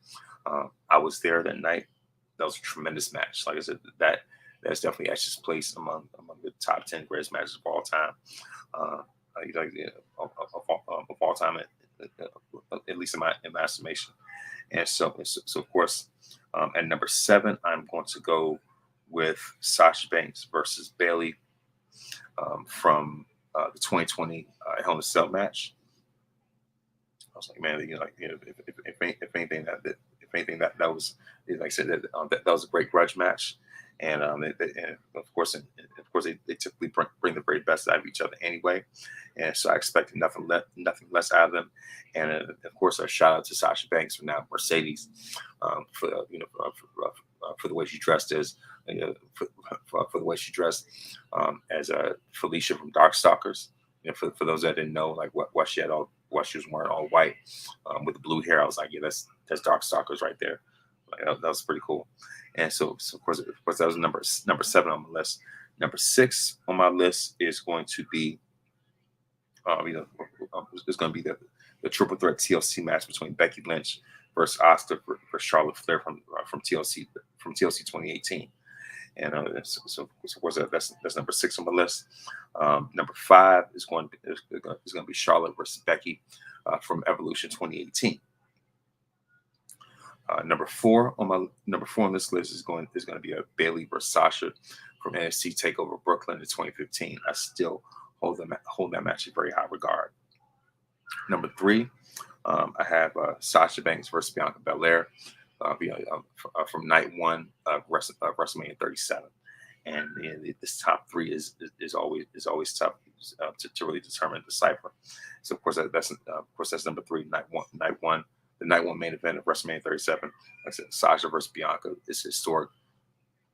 I was there that night. That was a tremendous match. Like I said, that's definitely Ash's place among the top 10 greatest matches of all time. Of all time, at least in my estimation. And so of course, at number 7, I'm going to go with Sasha Banks versus Bayley from the 2020 Hell in a Cell match. I was like, man, if anything that was, like I said, that was a great grudge match, and of course they typically bring the very best out of each other anyway, and so I expected nothing less out of them, and of course a shout out to Sasha Banks for now Mercedes, for for the way she dressed for the way she dressed as Felicia from Darkstalkers. For those that didn't know, like what she was wearing all white with the blue hair, I was like, yeah, that's Darkstalkers right there. Like, that was pretty cool. And so of course that was number 7 on my list. Number 6 on my list is going to be it's going to be the triple threat TLC match between Becky Lynch versus Asuka for Charlotte Flair from TLC 2018. And so of course that's number 6 on my list. Number 5 is going to be Charlotte versus Becky from Evolution 2018. Number four on this list is going to be a Bailey versus Sasha from NXT Takeover Brooklyn in 2015. I still hold that match in very high regard. Number three, I have Sasha Banks versus Bianca Belair from night one of WrestleMania 37. And this top three is always tough to really determine, decipher. So of course that's number three, night one, the night one main event of WrestleMania 37. Like I said, Sasha versus Bianca is historic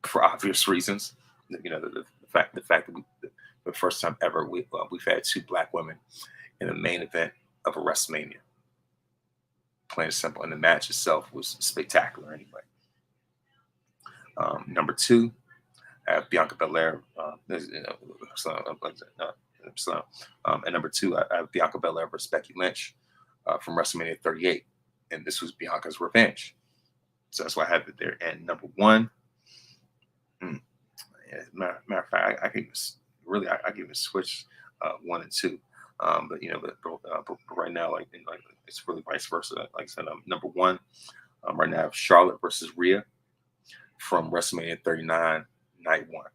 for obvious reasons. The fact that the first time ever we've had two black women in the main event of a WrestleMania. Plain and simple, and the match itself was spectacular anyway. Number two, I have Bianca Belair. And number two, I have Bianca Belair versus Becky Lynch from WrestleMania 38, and this was Bianca's revenge. So that's why I have it there. And number one, matter of fact, I can even switch one and two. But right now, it's really vice versa. Like I said, number one, right now I have Charlotte versus Rhea from WrestleMania 39, night one.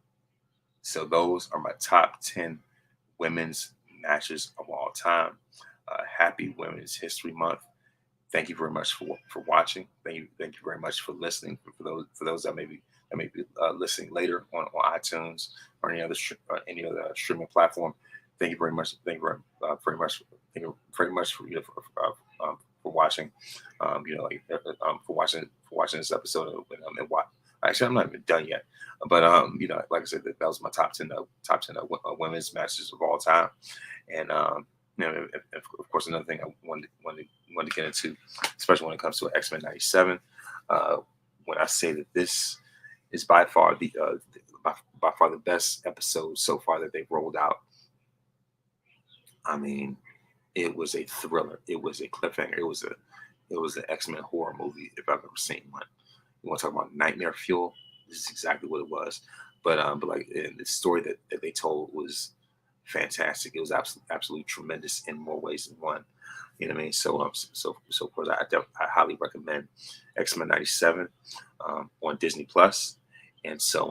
So those are my top 10 women's matches of all time. Happy Women's History Month. Thank you very much for watching. Thank you very much for listening. For those that may be listening later on iTunes or any other streaming platform. Thank you very much. Thank you very much. Thank you very much for watching. For watching this episode. And actually, I'm not even done yet. But like I said, that was my top 10 women's matches of all time. And of course, another thing I wanted to get into, especially when it comes to X-Men '97, when I say that this is by far the best episode so far that they've rolled out. I mean, it was a thriller. It was a cliffhanger. It was an X-Men horror movie if I've ever seen one. You want to talk about nightmare fuel? This is exactly what it was. But the story that they told was fantastic. It was absolutely tremendous in more ways than one. You know what I mean? So of course I highly recommend X-Men '97 on Disney Plus. And so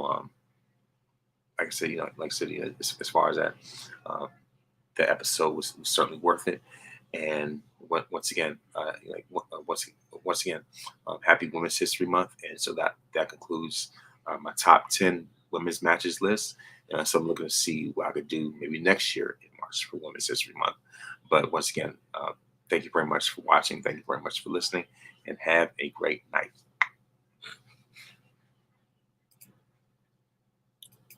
like I said, as far as that, the episode was certainly worth it. And once again, Happy Women's History Month. And so that concludes my top 10 women's matches list. So I'm looking to see what I could do maybe next year in March for Women's History Month. But once again, thank you very much for watching. Thank you very much for listening, and have a great night.